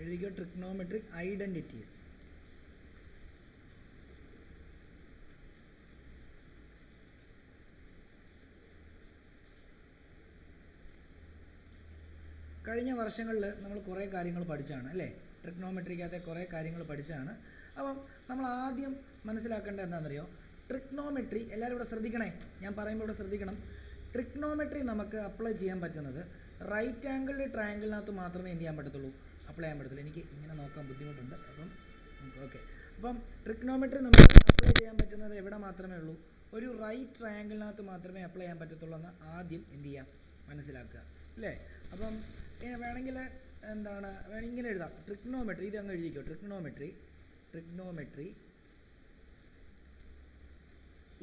എഴുതിക്കോ, trigonometric identities. കഴിഞ്ഞ വർഷങ്ങളിൽ നമ്മൾ കുറേ കാര്യങ്ങൾ പഠിച്ചാണ് അല്ലേ? ട്രിഗ്നോമെട്രിക്കകത്തെ കുറേ കാര്യങ്ങൾ പഠിച്ചാണ്. അപ്പം നമ്മൾ ആദ്യം മനസ്സിലാക്കേണ്ടത് എന്താണെന്നറിയോ? ട്രിഗ്നോമെട്രി, എല്ലാവരും ഇവിടെ ശ്രദ്ധിക്കണേ, ഞാൻ പറയുമ്പോൾ ഇവിടെ ശ്രദ്ധിക്കണം. ട്രിഗ്നോമെട്രി നമുക്ക് അപ്ലൈ ചെയ്യാൻ പറ്റുന്നത് റൈറ്റ് ആംഗിൾഡ് ട്രയാങ്കിളിനകത്ത് മാത്രമേ എന്ത് ചെയ്യാൻ പറ്റത്തുള്ളൂ, അപ്ലൈ ചെയ്യാൻ പറ്റത്തുള്ളൂ. എനിക്ക് ഇങ്ങനെ നോക്കാൻ ബുദ്ധിമുട്ടുണ്ട്, അപ്പം ഓക്കെ. അപ്പം ട്രിഗ്നോമെട്രി നമുക്ക് അപ്ലൈ ചെയ്യാൻ പറ്റുന്നത് എവിടെ മാത്രമേ ഉള്ളൂ? ഒരു റൈറ്റ് ട്രയാങ്കിളിനകത്ത് മാത്രമേ അപ്ലൈ ചെയ്യാൻ പറ്റത്തുള്ളൂ എന്ന് ആദ്യം എന്ത് ചെയ്യാം, മനസ്സിലാക്കുക അല്ലേ? അപ്പം വേണമെങ്കിൽ എന്താണ്, വേണമെങ്കിൽ ഇങ്ങനെ എഴുതാം, ട്രിഗ്നോമെട്രി, ഇത് അങ്ങ് എഴുതിക്കോ. Trigonometry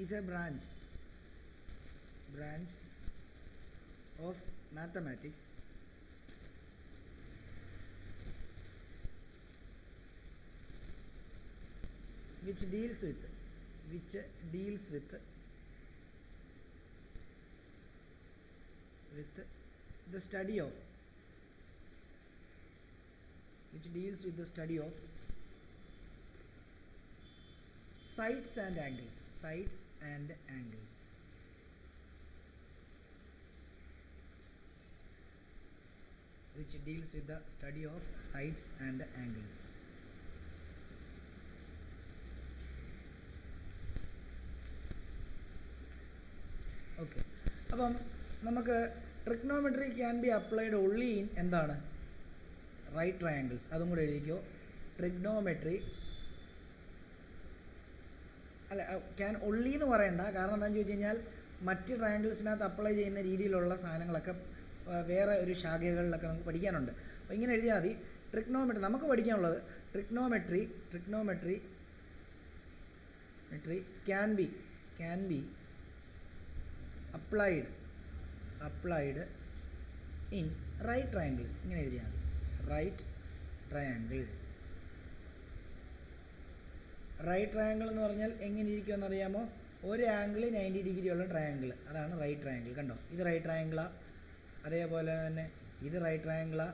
is a branch of mathematics which deals with the study of sides and angles. Which deals with the study of sides and angles. Okay. അപ്പം നമുക്ക് trigonometry can be applied only in എന്താണ്, right triangles. അതും കൂടെ എഴുതിക്കോ. Trigonometry അല്ല, can only എന്ന് പറയണ്ട, കാരണം എന്താണെന്ന് ചോദിച്ചു കഴിഞ്ഞാൽ മറ്റ് ട്രയാങ്കിൾസിനകത്ത് അപ്ലൈ ചെയ്യുന്ന രീതിയിലുള്ള സാധനങ്ങളൊക്കെ വേറെ ഒരു ശാഖകളിലൊക്കെ നമുക്ക് പഠിക്കാനുണ്ട്. അപ്പോൾ ഇങ്ങനെ എഴുതിയാൽ മതി. ട്രിഗ്നോമെട്രി നമുക്ക് പഠിക്കാനുള്ളത് trigonometry can be applied in right triangles. ഇങ്ങനെ എഴുതിയാൽ മതി, റൈറ്റ് ട്രയാങ്കിൾ. റൈറ്റ് ട്രയാങ്കിൾ എന്ന് പറഞ്ഞാൽ എങ്ങനെ ഇരിക്കുമെന്ന് അറിയാമോ? ഒരു ആംഗിൾ 90 ഡിഗ്രി ഉള്ള ട്രയാങ്കിൾ, അതാണ് റൈറ്റ് ട്രയാങ്കിൾ. കണ്ടോ, ഇത് റൈറ്റ് ട്രയാങ്കിളാ, അതേപോലെ തന്നെ ഇത് റൈറ്റ് ട്രയാങ്കിളാ,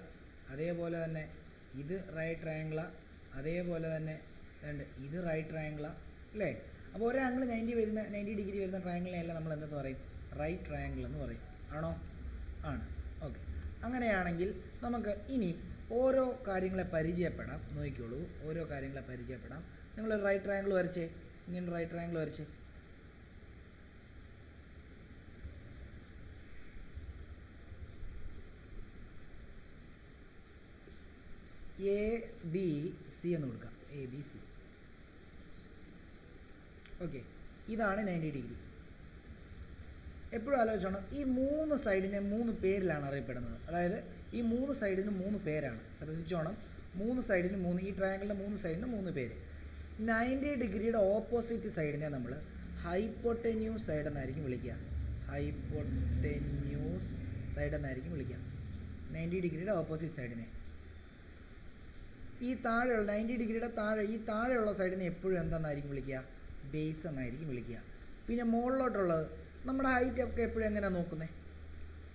അതേപോലെ തന്നെ ഇത് റൈറ്റ് ട്രയാങ്കിളാ, അതേപോലെ തന്നെ ഇത് റൈറ്റ് ട്രയാങ്കിളാ അല്ലേ? അപ്പോൾ ഒരു ആംഗിൾ 90 ഡിഗ്രി വരുന്ന ട്രയാങ്കിളിനെയല്ല നമ്മൾ എന്തെന്ന് പറയും, റൈറ്റ് ട്രയാങ്കിൾ എന്ന് പറയും. ആണോ? ആണ്. ഓക്കെ. അങ്ങനെയാണെങ്കിൽ നമുക്ക് ഇനി ഓരോ കാര്യങ്ങളെ പരിചയപ്പെടാം. നോക്കിക്കോളൂ, ഓരോ കാര്യങ്ങളെ പരിചയപ്പെടാം. നിങ്ങൾ റൈറ്റ് ട്രയാങ്കിൾ വരച്ചേ, ഇങ്ങനെ റൈറ്റ് ട്രയാങ്കിൾ വരച്ചേ. ABC എന്ന് കൊടുക്കാം, ABC. ഓക്കെ, ഇതാണ് 90 ഡിഗ്രി. എപ്പോഴും ആലോചിച്ചോണം, ഈ 3 സൈഡിനെ 3 പേരിലാണ് അറിയപ്പെടുന്നത്. അതായത് ഈ 3 സൈഡിന് 3 പേരാണ്. ശ്രദ്ധിച്ചോണം, 3 സൈഡിന് 3, ഈ ട്രയാങ്കിളിൻ്റെ 3 സൈഡിന് 3 പേര്. 90 ഡിഗ്രിയുടെ ഓപ്പോസിറ്റ് സൈഡിനെ നമ്മൾ ഹൈപ്പോട്ടെന്യൂസ് സൈഡ് എന്നായിരിക്കും വിളിക്കുക. ഹൈപ്പോട്ടെന്യൂസ് സൈഡ് എന്നായിരിക്കും വിളിക്കുക 90 ഡിഗ്രിയുടെ ഓപ്പോസിറ്റ് സൈഡിനെ. ഈ താഴെയുള്ള 90 ഡിഗ്രിയുടെ താഴെ, ഈ താഴെയുള്ള സൈഡിനെ എപ്പോഴും എന്താണെന്നായിരിക്കും വിളിക്കുക, ബേസ് എന്നായിരിക്കും വിളിക്കുക. പിന്നെ മുകളിലോട്ടുള്ളത്, നമ്മുടെ ഹൈറ്റ് ഒക്കെ എപ്പോഴും എങ്ങനെയാണ് നോക്കുന്നത്,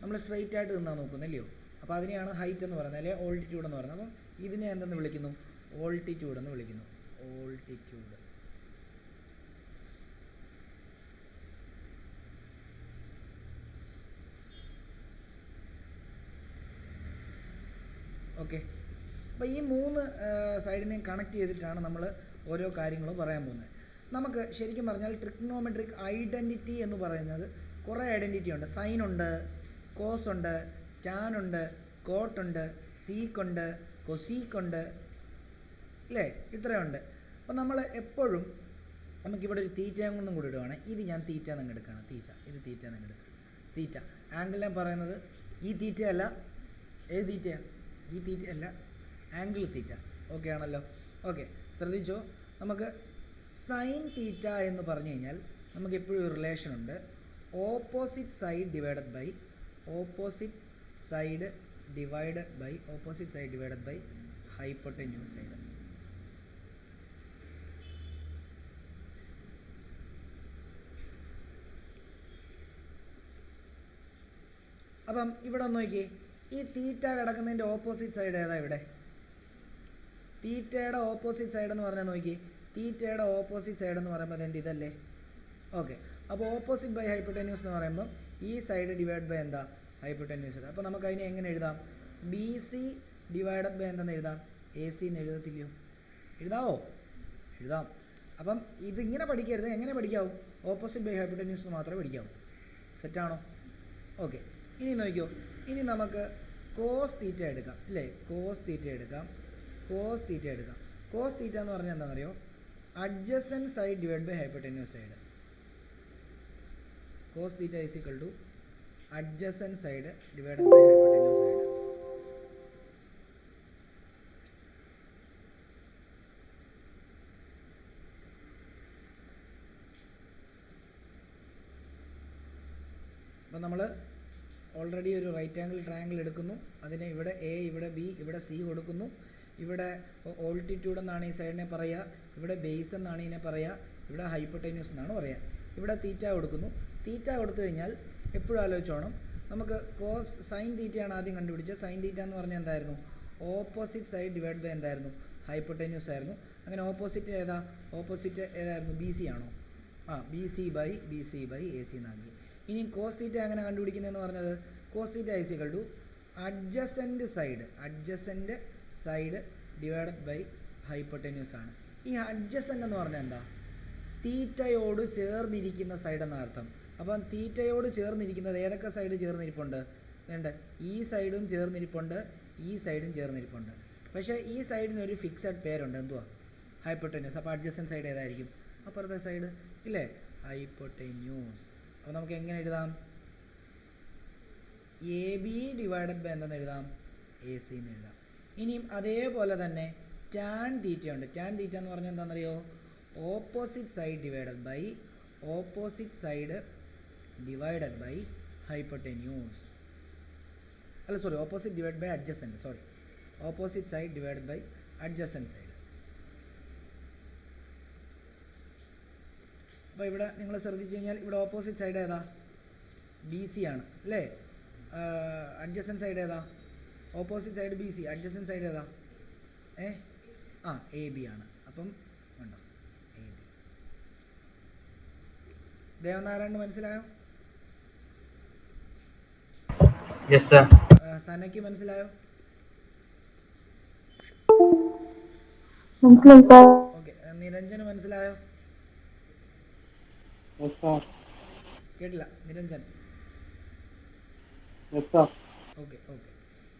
നമ്മൾ സ്ട്രെയിറ്റ് ആയിട്ട് നിന്നാണ് നോക്കുന്നത് അല്ലയോ? അപ്പോൾ അതിനെയാണ് ഹൈറ്റ് എന്ന് പറയുന്നത്, അല്ലെങ്കിൽ ഓൾട്ടിറ്റ്യൂഡ് എന്ന് പറയുന്നത്. അപ്പം ഇതിനെ എന്തെന്ന് വിളിക്കുന്നു, ഓൾട്ടിറ്റ്യൂഡ് എന്ന് വിളിക്കുന്നു. ഓൾട്ടിറ്റ്യൂഡ്. ഓക്കെ. അപ്പോൾ ഈ 3 സൈഡിനെയും കണക്ട് ചെയ്തിട്ടാണ് നമ്മൾ ഓരോ കാര്യങ്ങളും പറയാൻ പോകുന്നത്. നമുക്ക് ശരിക്കും പറഞ്ഞാൽ ട്രിഗ്നോമെട്രിക് ഐഡൻറ്റിറ്റി എന്ന് പറയുന്നത് കുറേ ഐഡൻറ്റിറ്റി ഉണ്ട്. സൈൻ ഉണ്ട്, കോസ് ഉണ്ട്, ടാൻ ഉണ്ട്, കോട്ട് ഉണ്ട്, സീക്ക് ഉണ്ട്, കൊസീക്ക് ഉണ്ട് അല്ലേ? ഇത്രയുണ്ട്. അപ്പോൾ നമ്മൾ എപ്പോഴും നമുക്കിവിടെ ഒരു തീറ്റയും കൊണ്ടും കൂടി ഇടുവാണ്. ഇത് ഞാൻ തീറ്റ എന്നങ്ങ് എടുക്കുകയാണ്, ഇത് തീറ്റ എന്നങ്ങ് എടുക്കുക. തീറ്റ ആംഗിളിനെ പറയുന്നത് ഈ തീറ്റയല്ല, ഏത് തീറ്റയാണ്? ഈ തീറ്റയല്ല, ആംഗിൾ തീറ്റ. ഓക്കെ ആണല്ലോ? ഓക്കെ, ശ്രദ്ധിച്ചോ. നമുക്ക് സൈൻ തീറ്റ എന്ന് പറഞ്ഞു കഴിഞ്ഞാൽ നമുക്ക് എപ്പോഴും ഒരു റിലേഷൻ ഉണ്ട്. Opposite side divided by hypotenuse side. അപ്പം ഇവിടെ ഒന്ന് നോക്കിയേ, ഈ തീറ്റ കിടക്കുന്നതിൻ്റെ ഓപ്പോസിറ്റ് സൈഡ് ഏതാ? ഇവിടെ തീറ്റയുടെ ഓപ്പോസിറ്റ് സൈഡ് എന്ന് പറഞ്ഞാൽ നോക്കി, തീറ്റയുടെ ഓപ്പോസിറ്റ് സൈഡ് എന്ന് പറയുമ്പോൾ അതിൻ്റെ ഇതല്ലേ? ഓക്കെ, അപ്പോൾ ഓപ്പോസിറ്റ് ബൈ ഹൈപ്പോട്ടന്യൂസ് എന്ന് പറയുമ്പോൾ ഈ സൈഡ് ഡിവൈഡ് ബൈ എന്താ? ഹൈപ്പോട്ടന്യൂസ്. അപ്പോൾ നമുക്ക് അതിനെ എങ്ങനെ എഴുതാം? ബി സി ഡിവൈഡഡ് ബൈ എന്തെന്ന് എഴുതാം? എ സി എന്ന് എഴുതത്തില്ലയോ? എഴുതാവോ? എഴുതാം. അപ്പം ഇതിങ്ങനെ പഠിക്കരുത്. എങ്ങനെ പഠിക്കാവും? ഓപ്പോസിറ്റ് ബൈ ഹൈപ്പോട്ടന്യൂസ് എന്ന് മാത്രമേ പഠിക്കാവൂ. സെറ്റാണോ? ഓക്കെ, ഇനി നോക്കിയോ, ഇനി നമുക്ക് കോസ് തീറ്റ എടുക്കാം അല്ലേ? കോസ് തീറ്റ എടുക്കാം. കോസ് തീറ്റ എടുക്കാം. കോസ് തീറ്റ എന്ന് പറഞ്ഞാൽ എന്താണെന്നറിയോ? Adjacent side divide by hypotenuse side. Cos theta is equal to adjacent side divide by hypotenuse side. അപ്പോൾ നമ്മൾ ഓൾറെഡി ഒരു റൈറ്റ് ആംഗിൾ ട്രയാങ്കിൾ എടുക്കുന്നു. അതിനെ ഇവിടെ എ, ഇവിടെ ബി, ഇവിടെ സി കൊടുക്കുന്നു. ഇവിടെ ഓൾട്ടിറ്റ്യൂഡ് എന്നാണ് ഈ സൈഡിനെ പറയുക, ഇവിടെ ബേസ് എന്നാണ് ഇതിനെ പറയുക, ഇവിടെ ഹൈപ്പോട്ടന്യൂസ് എന്നാണ് പറയുക. ഇവിടെ തീറ്റ കൊടുക്കുന്നു. തീറ്റ കൊടുത്തു കഴിഞ്ഞാൽ എപ്പോഴും ആലോചിച്ചോണം, നമുക്ക് കോസ് സൈൻ തീറ്റയാണ് ആദ്യം കണ്ടുപിടിച്ചത്. സൈൻ തീറ്റ എന്ന് പറഞ്ഞാൽ എന്തായിരുന്നു? ഓപ്പോസിറ്റ് സൈഡ് ഡിവൈഡ് ബൈ എന്തായിരുന്നു? ഹൈപ്പോട്ടന്യൂസ് ആയിരുന്നു. അങ്ങനെ ഓപ്പോസിറ്റ് ഏതാ? ഓപ്പോസിറ്റ് ഏതായിരുന്നു? ബി സി ആണോ? B C by A C എന്നാക്കി. ഇനി കോസ് തീറ്റ എങ്ങനെ കണ്ടുപിടിക്കുന്നതെന്ന് പറഞ്ഞത്, cos theta is equal to adjacent side divided by hypotenuse ആണ്. ഈ അഡ്ജസൻറ്റ് എന്ന് പറഞ്ഞാൽ എന്താ? തീറ്റയോട് ചേർന്നിരിക്കുന്ന സൈഡ് എന്ന അർത്ഥം. അപ്പം തീറ്റയോട് ചേർന്നിരിക്കുന്നത് ഏതൊക്കെ സൈഡ് ചേർന്നിരിപ്പുണ്ട്? വേണ്ട, ഈ സൈഡും ചേർന്നിരിപ്പുണ്ട്, ഈ സൈഡും ചേർന്നിരിപ്പുണ്ട്. പക്ഷേ ഈ സൈഡിന് ഒരു ഫിക്സഡ് പേരുണ്ട്, എന്തുവാ? ഹൈപ്പോട്ടന്യൂസ്. അപ്പോൾ അഡ്ജസൻറ്റ് സൈഡ് ഏതായിരിക്കും? അപ്പുറത്തെ സൈഡ് ഇല്ലേ? ഹൈപ്പോട്ടന്യൂസ്. അപ്പോൾ നമുക്ക് എങ്ങനെ എഴുതാം? എ ബി ഡിവൈഡഡ് ബൈ എന്തെന്ന് എഴുതാം? എ സി എന്ന് എഴുതാം. ഇനിയും അതേപോലെ തന്നെ ടാൻ തീറ്റ ഉണ്ട്. ടാൻ തീറ്റ എന്ന് പറഞ്ഞാൽ എന്താണെന്നറിയോ? Opposite side divided by hypotenuse. അല്ല sorry, opposite divide by adjacent. Sorry, opposite side divided by adjacent side. അപ്പോൾ ഇവിടെ നിങ്ങൾ ശ്രദ്ധിച്ചു കഴിഞ്ഞാൽ ഇവിടെ ഓപ്പോസിറ്റ് സൈഡ് ഏതാ? ബി സി ആണ് അല്ലേ? അഡ്ജസൻറ്റ് സൈഡ് ഏതാ? Opposite side B C. Adjacent side ഏതാ? എ ബി ആണ്. അപ്പം ഉണ്ടോ? A B. ദേവനാരായണന് മനസ്സിലായോ? സനയ്ക്ക് മനസ്സിലായോ? ഓക്കെ, നിരഞ്ജന് മനസ്സിലായോ? കേട്ടില്ല നിരഞ്ജൻ. ഓക്കെ.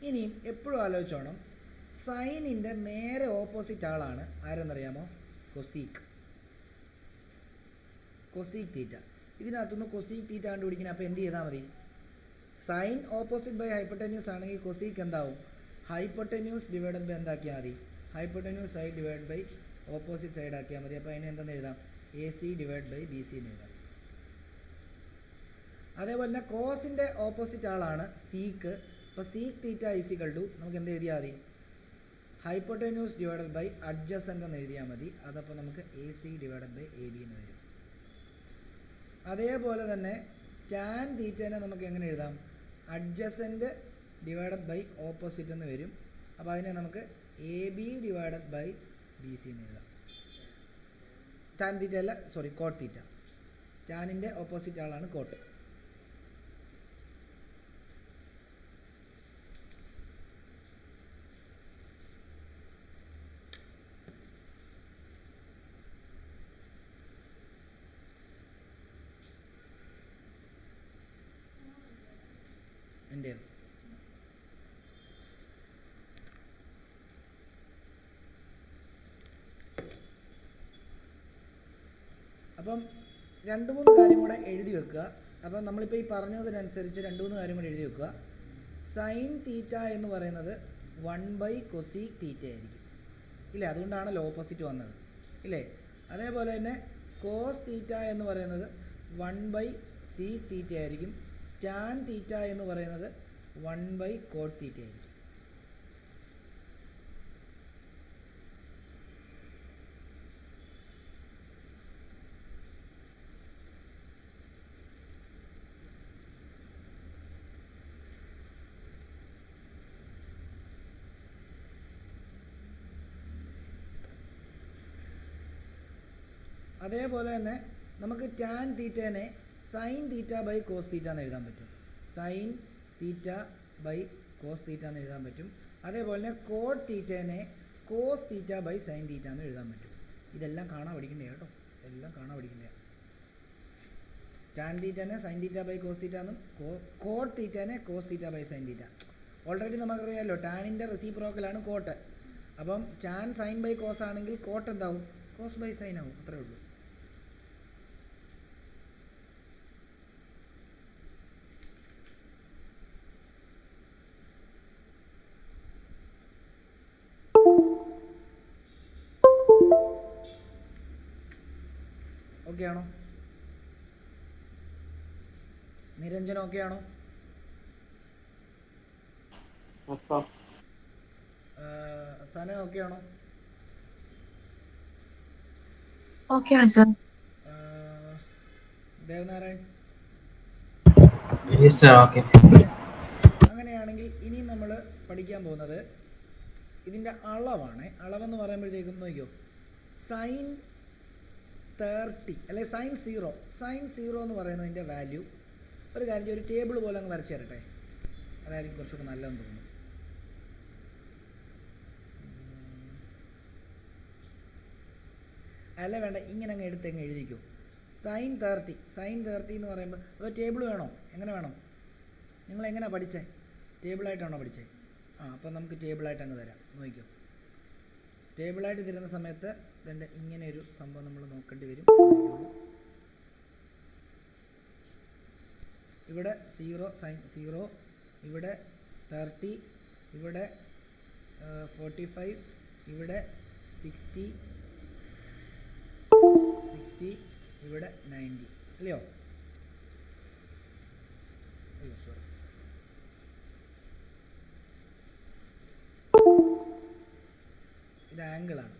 ഇനിയും എപ്പോഴും ആലോചിച്ചോണം, സൈനിൻ്റെ നേരെ ഓപ്പോസിറ്റ് ആളാണ് ആരെന്നറിയാമോ? കൊസീക്ക് തീറ്റ. ഇതിനകത്തുനിന്ന് കൊസീക്ക് തീറ്റ കണ്ടുപിടിക്കണം. അപ്പോൾ എന്ത് ചെയ്താൽ മതി? സൈൻ ഓപ്പോസിറ്റ് ബൈ ഹൈപ്പോട്ടന്യൂസ് ആണെങ്കിൽ കൊസീക്ക് എന്താവും? ഹൈപ്പോട്ടന്യൂസ് ഡിവൈഡഡ് ബൈ എന്താക്കിയാൽ മതി? Hypotenuse side divide by opposite side ആക്കിയാൽ മതി. അപ്പോൾ അതിനെ എന്തെന്ന് എഴുതാം? A C divide by B C എന്ന് എഴുതാം. അതേപോലെ തന്നെ കോസിൻ്റെ ഓപ്പോസിറ്റ് ആളാണ് സീക്ക്. അപ്പോൾ sec theta is equal to നമുക്ക് എന്ത് എഴുതിയാൽ മതി? ഹൈപ്പോട്ടന്യൂസ് ഡിവൈഡഡ് ബൈ അഡ്ജസൻറ്റ് എന്ന് എഴുതിയാൽ മതി. അതപ്പോൾ നമുക്ക് A C divided by A B എന്ന് വരും. അതേപോലെ തന്നെ ടാൻ തീറ്റേനെ നമുക്ക് എങ്ങനെ എഴുതാം? അഡ്ജസൻറ്റ് ഡിവൈഡഡ് ബൈ ഓപ്പോസിറ്റ് എന്ന് വരും. അപ്പോൾ അതിനെ നമുക്ക് A B divided by B C എന്ന് എഴുതാം. ടാൻ തീറ്റ അല്ല, സോറി, കോട്ട് തീറ്റ. ടാനിൻ്റെ ഓപ്പോസിറ്റ് ആളാണ് കോട്ട്. എൻ്റെ അപ്പം 2-3 കാര്യം കൂടെ എഴുതി വെക്കുക. അപ്പം നമ്മളിപ്പോൾ ഈ പറഞ്ഞതിനനുസരിച്ച് 2-3 കാര്യം കൂടെ എഴുതി വെക്കുക. സൈൻ തീറ്റ എന്ന് പറയുന്നത് 1 കൊസീക് തീറ്റ ആയിരിക്കും ഇല്ലേ? അതുകൊണ്ടാണല്ലോ ഓപ്പോസിറ്റ് വന്നത് ഇല്ലേ? അതേപോലെ തന്നെ കോസ് തീറ്റ എന്ന് പറയുന്നത് 1 സീക് തീറ്റ ആയിരിക്കും. ടാൻ തീറ്റ എന്ന് പറയുന്നത് 1 കോട്ട് തീറ്റ ആയിരിക്കും. അതേപോലെ തന്നെ നമുക്ക് ടാൻ തീറ്റേനെ sine theta by cos theta എന്ന് എഴുതാൻ പറ്റും. Sine theta by cos theta എന്ന് എഴുതാൻ പറ്റും. അതേപോലെ തന്നെ കോഡ് തീറ്റേനെ cos theta by sine theta എന്ന് എഴുതാൻ പറ്റും. ഇതെല്ലാം കാണാൻ പഠിക്കണ്ടേ കേട്ടോ, എല്ലാം കാണാൻ പഠിക്കണ്ടേ. ടാൻ തീറ്റനെ sine theta by cos theta എന്നും കോഡ് തീറ്റനെ cos theta by sine theta. Already നമുക്കറിയാമല്ലോ ടാനിൻ്റെ റെസിപ്രോക്കലാണ് കോട്ട്. അപ്പം ടാൻ സൈൻ ബൈ കോസ് ആണെങ്കിൽ കോട്ട് എന്താവും? കോസ് ബൈ സൈൻ ആവും. അത്രേ ഉള്ളൂ. ഓക്കെ ആണോ? നിരഞ്ജൻ ഓക്കെ ആണോ? സന ഓക്കെ ആണോ? ഓക്കെയാണ് സർ. ദേവനാരായൺ? അങ്ങനെയാണെങ്കിൽ ഇനി നമ്മൾ പഠിക്കാൻ പോകുന്നത് ഇതിൻ്റെ അളവാണ്. അളവെന്ന് പറയുമ്പോഴത്തേക്കും നോക്കിയോ, സൈൻ 30 അല്ലെ സൈൻ 0. സൈൻ 0 എന്ന് പറയുന്നതിൻ്റെ വാല്യൂ ഒരു കാര്യം ഒരു ടേബിൾ പോലെ അങ്ങ് വരച്ച് തരട്ടെ, അതായിരിക്കും കുറച്ചുകൂടെ നല്ലതെന്ന് തോന്നുന്നു. അല്ല വേണ്ട, ഇങ്ങനെ അങ്ങ് എടുത്തങ്ങ് എഴുതിക്കോ. സൈൻ 30 എന്ന് പറയുമ്പോൾ അത് ടേബിൾ വേണോ? എങ്ങനെ വേണം? നിങ്ങൾ എങ്ങനെയാണ് പഠിച്ചേ? ടേബിളായിട്ടാണോ പഠിച്ചേ? അപ്പം നമുക്ക് ടേബിളായിട്ട് അങ്ങ് തരാം. നോക്കിക്കോ, ടേബിളായിട്ട് തരുന്ന സമയത്ത് ഇതിൻ്റെ ഇങ്ങനെ ഒരു സംഭവം നമ്മൾ നോക്കേണ്ടി വരും. ഇവിടെ 0 സൈൻ 0, ഇവിടെ 30, ഇവിടെ 45, ഇവിടെ 60, ഇവിടെ 90 അല്ലയോ? അയ്യോ സോറി, ഇത് ആംഗിളാണ്.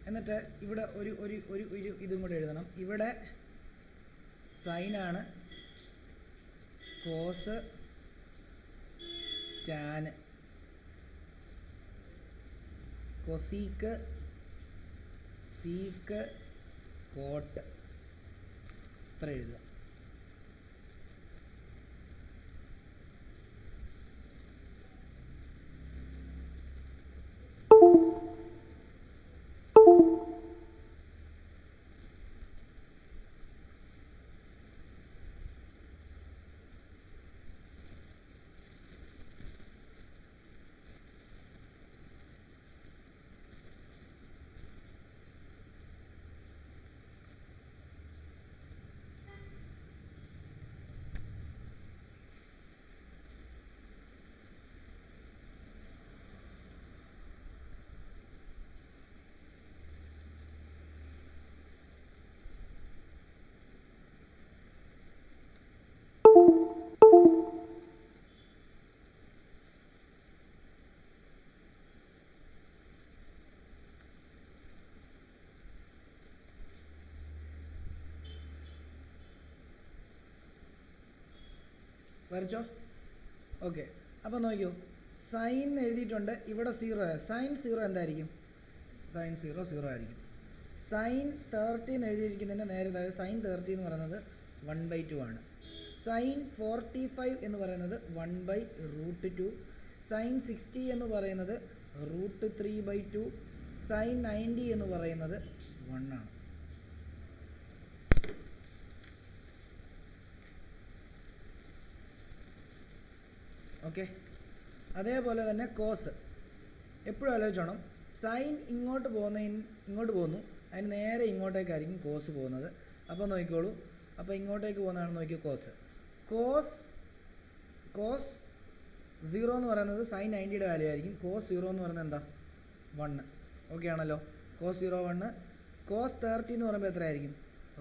എന്നിട്ട് ഇവിടെ ഒരു ഒരു ഒരു ഒരു ഇതും കൂടെ എഴുതണം. ഇവിടെ സൈനാണ്, cos, tan, cosec, sec, cot, ഇത്ര എഴുതുക. വരച്ചോ? ഓക്കെ. അപ്പോൾ നോക്കിയോ, സൈൻ എഴുതിയിട്ടുണ്ട്, ഇവിടെ 0. സൈൻ 0 എന്തായിരിക്കും? സൈൻ 0 ആയിരിക്കും. സൈൻ 30 എന്ന് എഴുതിയിരിക്കുന്നതിൻ്റെ നേരെ താഴെ സൈൻ 30 എന്ന് പറയുന്നത് 1/2 ആണ്. സൈൻ 45 എന്ന് പറയുന്നത് 1/√2. സൈൻ 60 എന്ന് പറയുന്നത് √3/2. സൈൻ 90 എന്ന് പറയുന്നത് 1 ആണ്. ഓക്കെ. അതേപോലെ തന്നെ കോസ് എപ്പോഴും ആലോചിച്ചോണം. സൈൻ ഇങ്ങോട്ട് പോകുന്നു, അതിന് നേരെ ഇങ്ങോട്ടേക്കായിരിക്കും കോസ് പോകുന്നത്. അപ്പോൾ നോക്കിക്കോളൂ, അപ്പോൾ ഇങ്ങോട്ടേക്ക് പോകുന്നതാണ് നോക്കിയോ കോസ്. കോസ് 0 എന്ന് പറയുന്നത് സൈൻ 90യുടെ വാല്യൂ ആയിരിക്കും. കോസ് 0 എന്ന് പറയുന്നത് എന്താ? 1. ഓക്കെ ആണല്ലോ. കോസ് 0 1. കോസ് 30 എന്ന് പറയുമ്പോൾ എത്രയായിരിക്കും?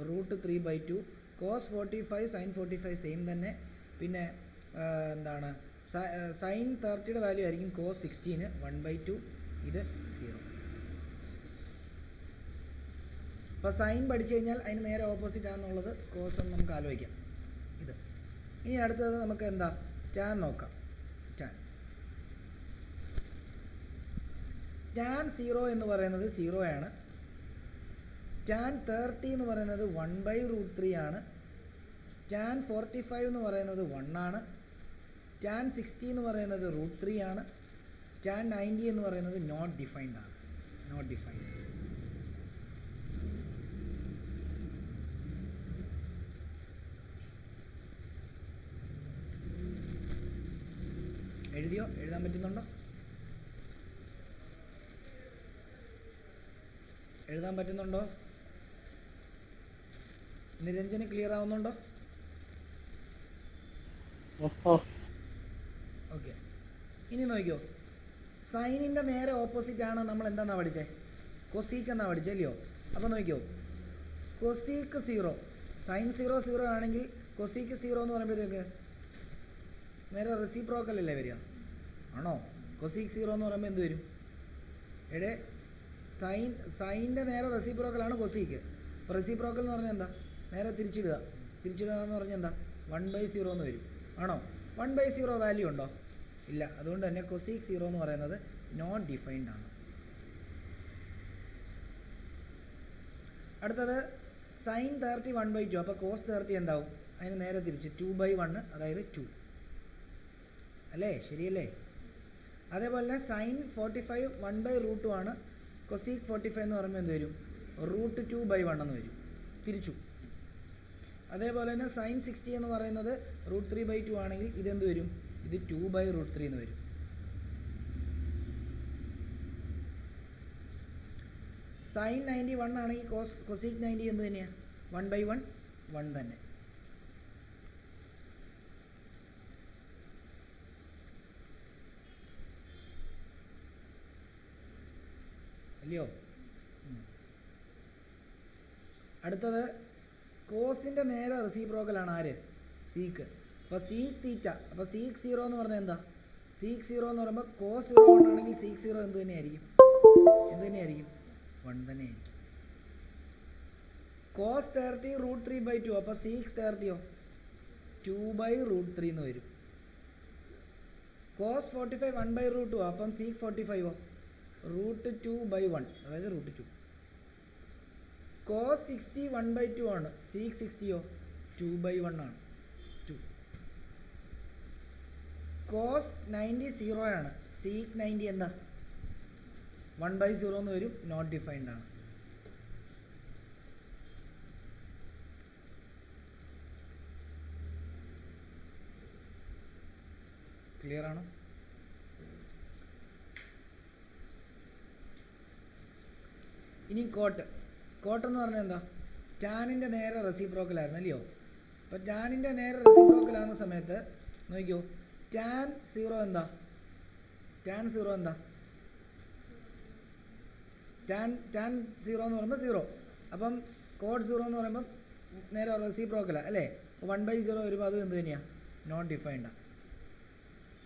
√3/2. കോസ് 45 സൈൻ 45 സെയിം തന്നെ. പിന്നെ എന്താണ് സൈൻ 30യുടെ വാല്യൂ ആയിരിക്കും കോസ് 16 1/2. ഇത് 0. അപ്പോൾ സൈൻ പഠിച്ചു കഴിഞ്ഞാൽ അതിന് നേരെ ഓപ്പോസിറ്റ് ആണെന്നുള്ളത് കോസ് എന്ന് നമുക്ക് ആലോചിക്കാം. ഇത് ഇനി അടുത്തത് നമുക്ക് എന്താ ടാൻ നോക്കാം. ടാൻ 0 എന്ന് പറയുന്നത് 0 ആണ്. ടാൻ 30 എന്ന് പറയുന്നത് 1/√3 ആണ്. ടാൻ 45 എന്ന് പറയുന്നത് 1 ആണ്. ടാൻ 60 എന്ന് പറയുന്നത് √3 ആണ്. ടാൻ 90 എന്ന് പറയുന്നത് നോട്ട് ഡിഫൈൻഡ് ആണ്. Not defined. എഴുതിയോ? എഴുതാൻ പറ്റുന്നുണ്ടോ? എഴുതാൻ പറ്റുന്നുണ്ടോ? നിരഞ്ജന് ക്ലിയർ ആവുന്നുണ്ടോ? ഓക്കെ. ഇനി നോക്കിയോ, സൈനിൻ്റെ നേരെ ഓപ്പോസിറ്റ് ആണ് നമ്മൾ എന്താണെന്നാ പഠിച്ചേ? കൊസീക്ക് എന്നാ പഠിച്ചല്ലയോ? അപ്പോൾ നോക്കിയോ, കൊസീക്ക് 0 സൈൻ 0 ആണെങ്കിൽ കൊസീക്ക് 0 എന്ന് പറയുമ്പോഴത്തേക്ക് നേരെ റെസിപ്രോക്കൽ അല്ലേ വരിക? ആണോ? കൊസീക്ക് 0 എന്ന് പറയുമ്പോൾ എന്ത് വരും? എടേ സൈൻ്റെ നേരെ റെസിപ്രോക്കലാണ് കൊസീക്ക്. അപ്പോൾ റെസിപ്രോക്കൽ എന്ന് പറഞ്ഞാൽ എന്താ? നേരെ തിരിച്ചിടുക എന്ന് പറഞ്ഞാൽ എന്താ? 1/0 എന്ന് വരും. ആണോ? 1/0 വാല്യൂ ഉണ്ടോ? ഇല്ല. അതുകൊണ്ട് തന്നെ കൊസീക്ക് 0 എന്ന് പറയുന്നത് നോട്ട് ഡിഫൈൻഡ് ആണ്. അടുത്തത് സൈൻ 30 1/2. അപ്പോൾ കോസ് 30 എന്താവും? അതിന് നേരെ തിരിച്ച് 2/1, അതായത് 2 അല്ലേ? ശരിയല്ലേ? അതേപോലെ സൈൻ 45 1/√2 ആണ്. കൊസീക്ക് 45 എന്ന് പറയുമ്പോൾ എന്ത് വരും? √2/1 എന്ന് വരും. തിരിച്ചു. അതേപോലെ തന്നെ സൈൻ 60 എന്ന് പറയുന്നത് √3/2 ആണെങ്കിൽ ഇതെന്ത് വരും? ഇത് 2/√3 എന്ന് വരും. സൈൻ 91 ആണെങ്കിൽ കൊസീക്ക് 90 എന്ത് തന്നെയാണ്? 1/1 1 തന്നെ. അല്ലയോ? അടുത്തത് കോസിൻ്റെ നേരെ റെസിപ്രോക്കലാണ് ആര്? സീക്ക്. അപ്പോൾ സീക്ക് തീറ്റ. അപ്പോൾ സീക്ക് 0 എന്ന് പറഞ്ഞാൽ എന്താ? സീക്ക് 0 എന്ന് പറയുമ്പോൾ കോസ് 0 1 ആണെങ്കിൽ സീക്ക് 0 എന്ത് തന്നെയായിരിക്കും? 1 തന്നെയായിരിക്കും. കോസ് 30 √3/2. അപ്പോൾ സീക്ക് 30യോ 2/√3 എന്ന് വരും. കോസ് 45 1/√2. അപ്പം സീക്ക് 45ഓ √2/1, അതായത് √2. കോസ് 60 1/2 ആണ്. സീക്ക് 60യോ 2/1 ആണ്. 2. കോസ് 90 0 ആണ്. സീക്ക് 90 എന്താ? 1/0 എന്ന് വരും. നോട്ട് ഡിഫൈൻഡ് ആണ്. ക്ലിയർ ആണോ? ഇനി കോട്ട് എന്ന് പറഞ്ഞാൽ എന്താ? ടാനിൻ്റെ നേരെ റെസിപ്രോക്കലായിരുന്നു അല്ലയോ? അപ്പോൾ ടാനിൻ്റെ നേരെ റെസിപ്രോക്കലാകുന്ന സമയത്ത് നോക്കിയോ, ടാൻ 0 എന്താ? ടാൻ 0 എന്ന് പറയുമ്പോൾ 0. അപ്പം കോഡ് 0 എന്ന് പറയുമ്പം നേരെ റെസിപ്രോക്കലാണ് അല്ലേ? 1/0 വരുമ്പോൾ അത് എന്ത് തന്നെയാണ്? നോട്ട് ഡിഫൈൻഡാണ്.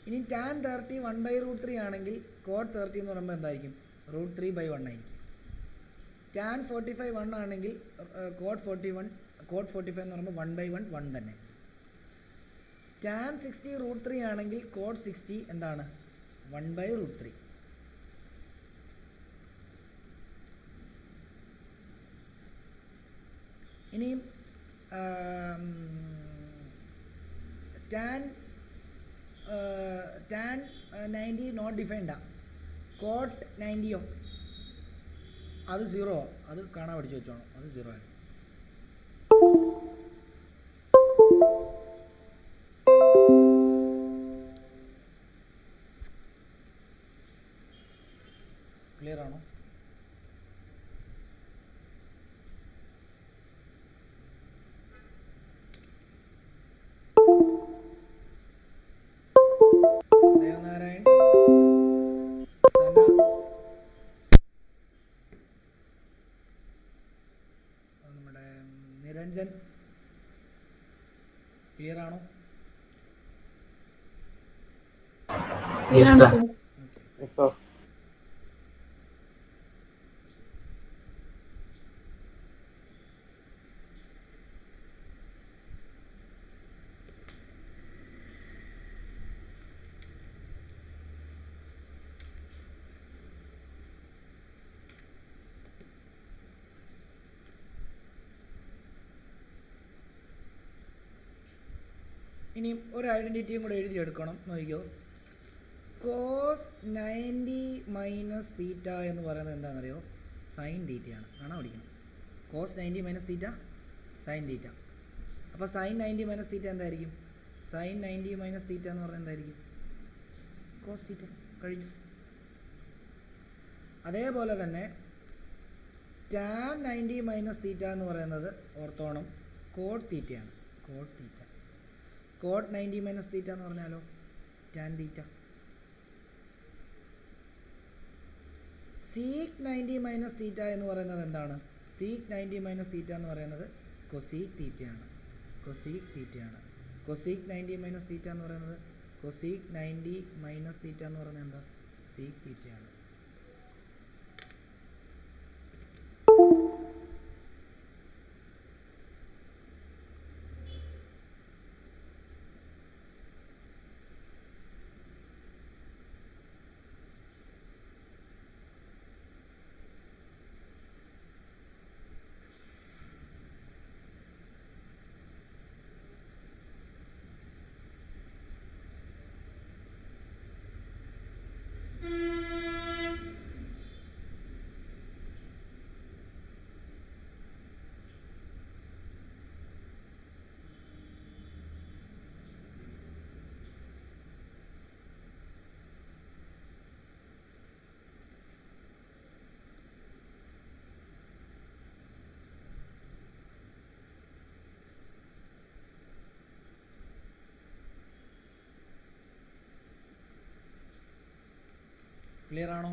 ഇനി ടാൻ 30 1/√3 ആണെങ്കിൽ കോഡ് 30 എന്ന് പറയുമ്പോൾ എന്തായിരിക്കും? √3/1 ആയിരിക്കും. ടാൻ 45 1 ആണെങ്കിൽ കോഡ് 45 എന്ന് പറയുമ്പോൾ 1/1 1 തന്നെ. ടാൻ 60 √3 ആണെങ്കിൽ കോഡ് 60 എന്താണ്? 1/√3. ഇനിയും ടാൻ 90 നോട്ട് ഡിഫൈൻഡാ. കോട്ട് 90യോ അത് 0. അത് കാണാൻ പഠിച്ചു വെച്ചോണം. അത് 0 ആണ്. ക്ലിയർ ആണോ? ദേവനാരായൺ, സന, Clear ആണ് sir. Yes, sir. ഇനി ഒരു ഐഡൻറ്റിറ്റിയും കൂടെ എഴുതിയെടുക്കണം, നോക്കിക്കോ. കോസ് 90 മൈനസ് തീറ്റ എന്ന് പറയുന്നത് എന്താണെന്നറിയോ? സൈൻ തീറ്റയാണ്. കാണാൻ പഠിക്കണം. Cos 90 minus theta sine theta. അപ്പോൾ സൈൻ 90 മൈനസ് തീറ്റ എന്തായിരിക്കും? സൈൻ 90 മൈനസ് തീറ്റ എന്ന് പറഞ്ഞാൽ എന്തായിരിക്കും? Cos theta. കഴിഞ്ഞു. അതേപോലെ തന്നെ ടാൻ 90 മൈനസ് തീറ്റ എന്ന് പറയുന്നത് ഓർത്തോണം, കോട്ട് തീറ്റയാണ്. Cot theta. Cot 90 minus theta എന്ന് പറഞ്ഞാലോ tan theta. Sec 90 minus theta എന്ന് പറയുന്നത് എന്താണ്? സീക്ക് 90 മൈനസ് തീറ്റ എന്ന് പറയുന്നത് കൊസീക്ക് തീറ്റയാണ്. കൊസീക്ക് തീറ്റയാണ്. കൊസീക്ക് 90 മൈനസ് തീറ്റ എന്ന് പറയുന്നത് കൊസീക്ക് 90 മൈനസ് തീറ്റ എന്ന് പറയുന്നത് എന്താ? സീക്ക് തീറ്റയാണ്. ക്ലിയർ ആണോ?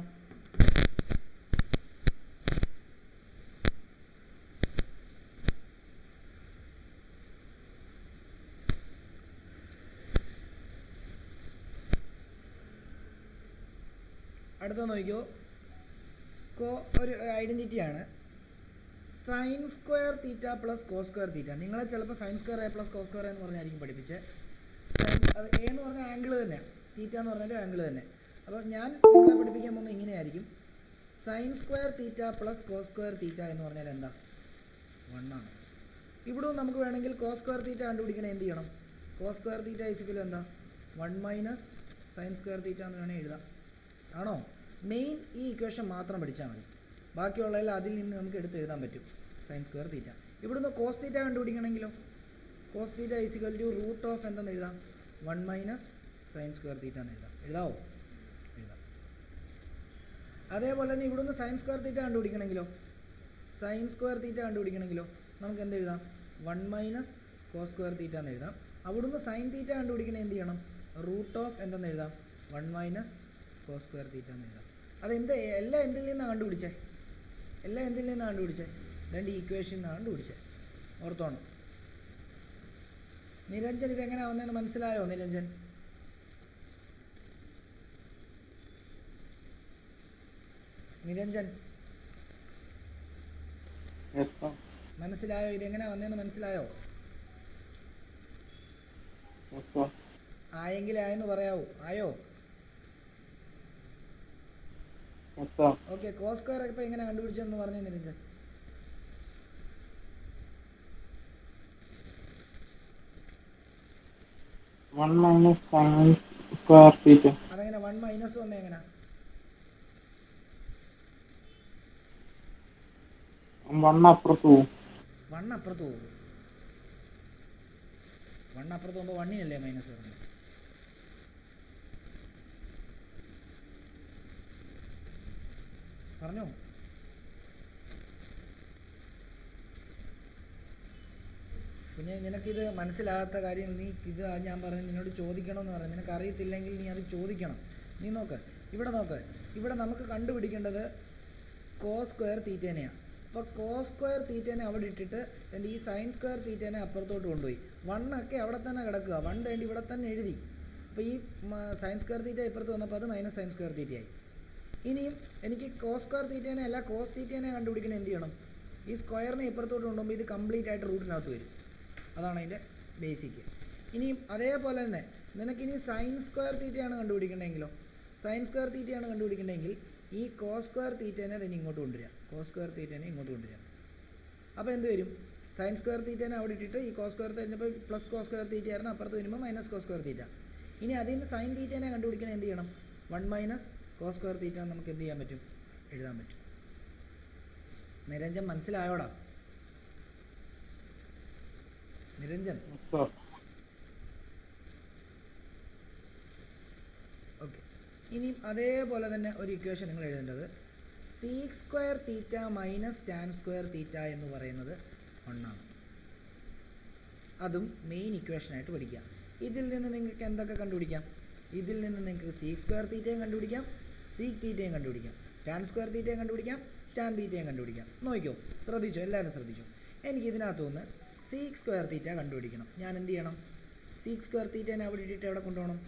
അടുത്ത നോക്കിയോ, ഒരു ഐഡൻറ്റിറ്റിയാണ് sine square theta plus cos square theta. നിങ്ങളെ ചിലപ്പോൾ sine square A plus cos square എന്ന് പറഞ്ഞായിരിക്കും പഠിപ്പിച്ചത്. അത് എ എന്ന് പറഞ്ഞാൽ ആംഗിൾ തന്നെയാണ്, തീറ്റ എന്ന് പറഞ്ഞാൽ ആംഗിൾ തന്നെ. അപ്പോൾ ഞാൻ നിങ്ങളെ പഠിപ്പിക്കാൻ പോകുന്നത് ഇങ്ങനെയായിരിക്കും. Sine square theta plus cos square theta എന്ന് പറഞ്ഞാൽ എന്താ? 1 ആണ്. ഇവിടെ നമുക്ക് വേണമെങ്കിൽ കോസ് സ്ക്വയർ തീറ്റ കണ്ടുപിടിക്കണേ എന്ത് ചെയ്യണം? കോസ് സ്ക്വയർ തീറ്റ ഇസിക്കൽ എന്താ? 1 മൈനസ് സൈൻ സ്ക്വയർ തീറ്റ എന്ന് വേണമെങ്കിൽ എഴുതാം. ആണോ? മെയിൻ ഈ ഇക്വേഷൻ മാത്രം പഠിച്ചാൽ മതി. ബാക്കിയുള്ളതെല്ലാം അതിൽ നിന്ന് നമുക്ക് എടുത്ത് എഴുതാൻ പറ്റും. Sine square theta. ഇവിടുന്ന് കോസ് തീറ്റ കണ്ടുപിടിക്കണമെങ്കിലോ cos theta is equal to root of എന്തെന്ന് എഴുതാം? 1 മൈനസ് സൈൻ സ്ക്വയർ തീറ്റ എന്ന് എഴുതാം. എഴുതാവോ? എഴുതാം. അതേപോലെ തന്നെ ഇവിടുന്ന് സൈൻ സ്ക്വയർ തീറ്റ കണ്ടുപിടിക്കണമെങ്കിലോ സൈൻ സ്ക്വയർ തീറ്റ കണ്ടുപിടിക്കണമെങ്കിലോ നമുക്ക് എന്ത് എഴുതാം? 1 മൈനസ് കോസ് സ്ക്വയർ തീറ്റ എന്ന് എഴുതാം. അവിടുന്ന് സൈൻ തീറ്റ കണ്ടുപിടിക്കണേ എന്ത് ചെയ്യണം? റൂട്ട് ഓഫ് എന്തെന്ന് എഴുതാം? 1 മൈനസ് കോസ് സ്ക്വയർ തീറ്റ എന്ന് എഴുതാം. അതെന്ത് എല്ലാം എന്തിൽ നിന്നാണ് കണ്ടുപിടിച്ചേ? എല്ലാം എന്തിൽ നിന്നാണ് കണ്ടുപിടിച്ചേ? രണ്ട് ഈക്വേഷൻ നിന്നാണ് കണ്ടുപിടിച്ചത്. ഓർത്തോണം. നിരഞ്ജൻ ഇതെങ്ങനെ വന്നതെന്ന് മനസ്സിലായോ? Niranjan Niranjan Yes, sir. മനസ്സിലായോ? ഇതെങ്ങനെ വന്നതെന്ന് മനസ്സിലായോ? Yes, sir. ആയെങ്കിൽ ആയെന്ന് പറയാവൂ. ആയോ? Yes, sir. Okay. Cos square ഇപ്പോൾ എങ്ങനെ കണ്ടുപിടിച്ചതെന്ന് പറഞ്ഞു Niranjan. One minus sin square theta. അതെങ്ങനെ 1 മൈനസ് വന്നേ? എങ്ങനെ? 1 അപ്പുറത്ത് പോവും. 1 അപ്പുറത്ത് പോകും. 1 അപ്പുറത്ത് പോകുമ്പോൾ 1-നല്ലേ മൈനസ് വരുന്നത്? പറഞ്ഞോ. പിന്നെ നിനക്കിത് മനസ്സിലാകാത്ത കാര്യം നീ ഇത് ഞാൻ പറഞ്ഞു നിന്നോട് ചോദിക്കണമെന്ന് പറഞ്ഞു. നിനക്ക് അറിയത്തില്ലെങ്കിൽ നീ അത് ചോദിക്കണം. നീ നോക്ക്, ഇവിടെ നോക്ക്. ഇവിടെ നമുക്ക് കണ്ടുപിടിക്കേണ്ടത് കോസ് സ്ക്വയർ തീറ്റേനെയാണ്. അപ്പോൾ കോസ് സ്ക്വയർ തീറ്റേനെ അവിടെ ഇട്ടിട്ട് എൻ്റെ ഈ സൈൻ സ്ക്വയർ തീറ്റേനെ അപ്പുറത്തോട്ട് കൊണ്ടുപോയി. 1 ഒക്കെ അവിടെ തന്നെ കിടക്കുക. 1 വേണ്ടി ഇവിടെ തന്നെ എഴുതി. അപ്പോൾ ഈ സൈൻ സ്ക്വയർ തീറ്റ ഇപ്പുറത്ത് വന്നപ്പോൾ അത് മൈനസ് സൈൻ സ്ക്വയർ തീറ്റയായി. ഇനിയും എനിക്ക് കോസ് സ്ക്വയർ തീറ്റേനെ അല്ല കോസ് തീറ്റേനെ കണ്ടുപിടിക്കണം. എന്ത് ചെയ്യണം? ഈ സ്ക്വയറിനെ ഇപ്പുറത്തോട്ട് കൊണ്ടുപോകുമ്പോൾ ഇത് കംപ്ലീറ്റ് ആയിട്ട് റൂട്ടിനകത്ത് വരും. അതാണ് അതിൻ്റെ ബേസിക്ക്. ഇനിയും അതേപോലെ തന്നെ നിനക്കിനി സൈൻ സ്ക്വയർ തീറ്റയാണ് കണ്ടുപിടിക്കണമെങ്കിലോ, സൈൻ സ്ക്വയർ തീറ്റയാണ് കണ്ടുപിടിക്കണമെങ്കിൽ ഈ കോസ് സ്ക്വയർ തീറ്റേനെ തന്നെ ഇങ്ങോട്ട് കൊണ്ടുവരിക. കോസ് സ്ക്വയർ തീറ്റേനെ ഇങ്ങോട്ട് കൊണ്ടുവരിക. അപ്പോൾ എന്ത് വരും? സൈൻ സ്ക്വയർ തീറ്റേനെ അവിടെ ഇട്ടിട്ട് ഈ കോസ് സ്ക്വയർ തീറ്റപ്പോൾ പ്ലസ് കോസ് സ്ക്വയർ തീറ്റ ആയിരുന്നു, അപ്പുറത്ത് വരുമ്പോൾ മൈനസ് കോസ് സ്ക്വയർ തീറ്റ. ഇനി അതിൽ നിന്ന് സൈൻ തീറ്റേനെ കണ്ടുപിടിക്കണം. എന്ത് ചെയ്യണം? 1 മൈനസ് കോസ് സ്ക്വയർ തീറ്റ നമുക്ക് എന്ത് ചെയ്യാൻ പറ്റും? എഴുതാൻ പറ്റും. നിരഞ്ജൻ മനസ്സിലായോടാ? നിരഞ്ജൻ ഓക്കെ. ഇനിയും അതേപോലെ തന്നെ ഒരു ഇക്വേഷൻ നിങ്ങൾ എഴുതേണ്ടത് seek square theta minus tan square theta എന്ന് പറയുന്നത് 1 ആണ്. അതും മെയിൻ ഇക്വേഷനായിട്ട് പഠിക്കുക. ഇതിൽ നിന്ന് നിങ്ങൾക്ക് എന്തൊക്കെ കണ്ടുപിടിക്കാം? ഇതിൽ നിന്ന് നിങ്ങൾക്ക് സീക്ക് സ്ക്വയർ തീറ്റയും കണ്ടുപിടിക്കാം, സീക്ക് തീറ്റയും കണ്ടുപിടിക്കാം, ടാൻ സ്ക്വയർ തീറ്റയും കണ്ടുപിടിക്കാം, ടാൻ തീറ്റയും കണ്ടുപിടിക്കാം. നോക്കിക്കോ, ശ്രദ്ധിച്ചോ, എല്ലാവരും ശ്രദ്ധിച്ചോ. എനിക്ക് ഇതിനകത്തു നിന്ന് സീക്ക് സ്ക്വയർ തീറ്റ കണ്ടുപിടിക്കണം. ഞാൻ എന്ത് ചെയ്യണം? സീക്ക് സ്ക്വയർ തീറ്റേനെ അവിടെ ഇട്ടിട്ട് എവിടെ കൊണ്ടുപോകണം?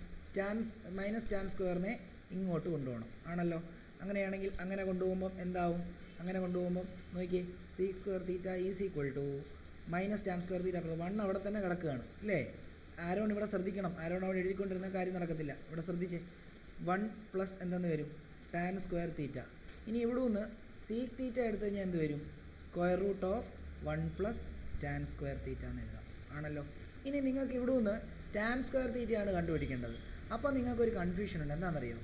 മൈനസ് ടാൻ സ്ക്വയറിനെ ഇങ്ങോട്ട് കൊണ്ടുപോകണം. ആണല്ലോ? അങ്ങനെയാണെങ്കിൽ അങ്ങനെ കൊണ്ടുപോകുമ്പം എന്താവും? അങ്ങനെ കൊണ്ടുപോകുമ്പം നോക്കിയേ, sec square theta is equal to minus tan square theta. 1 അവിടെ തന്നെ കിടക്കുകയാണ് അല്ലേ? ആരോൺ ഇവിടെ ശ്രദ്ധിക്കണം. ആരോൺ അവിടെ എഴുതിക്കൊണ്ടിരുന്ന കാര്യം നടക്കത്തില്ല. ഇവിടെ ശ്രദ്ധിച്ചേ, 1 പ്ലസ് എന്തെന്ന് വരും? Tan square theta. ഇനി ഇവിടെ നിന്ന് സീക്ക് തീറ്റ എടുത്തു കഴിഞ്ഞാൽ എന്ത് വരും? Square root of 1 plus tan square theta എന്ന് എഴുതാം. ആണല്ലോ? ഇനി നിങ്ങൾക്ക് ഇവിടെ നിന്ന് ടാൻ സ്ക്വയർ തീറ്റയാണ് കണ്ടുപിടിക്കേണ്ടത്. അപ്പോൾ നിങ്ങൾക്കൊരു കൺഫ്യൂഷൻ ഉണ്ട്. എന്താണെന്നറിയോ?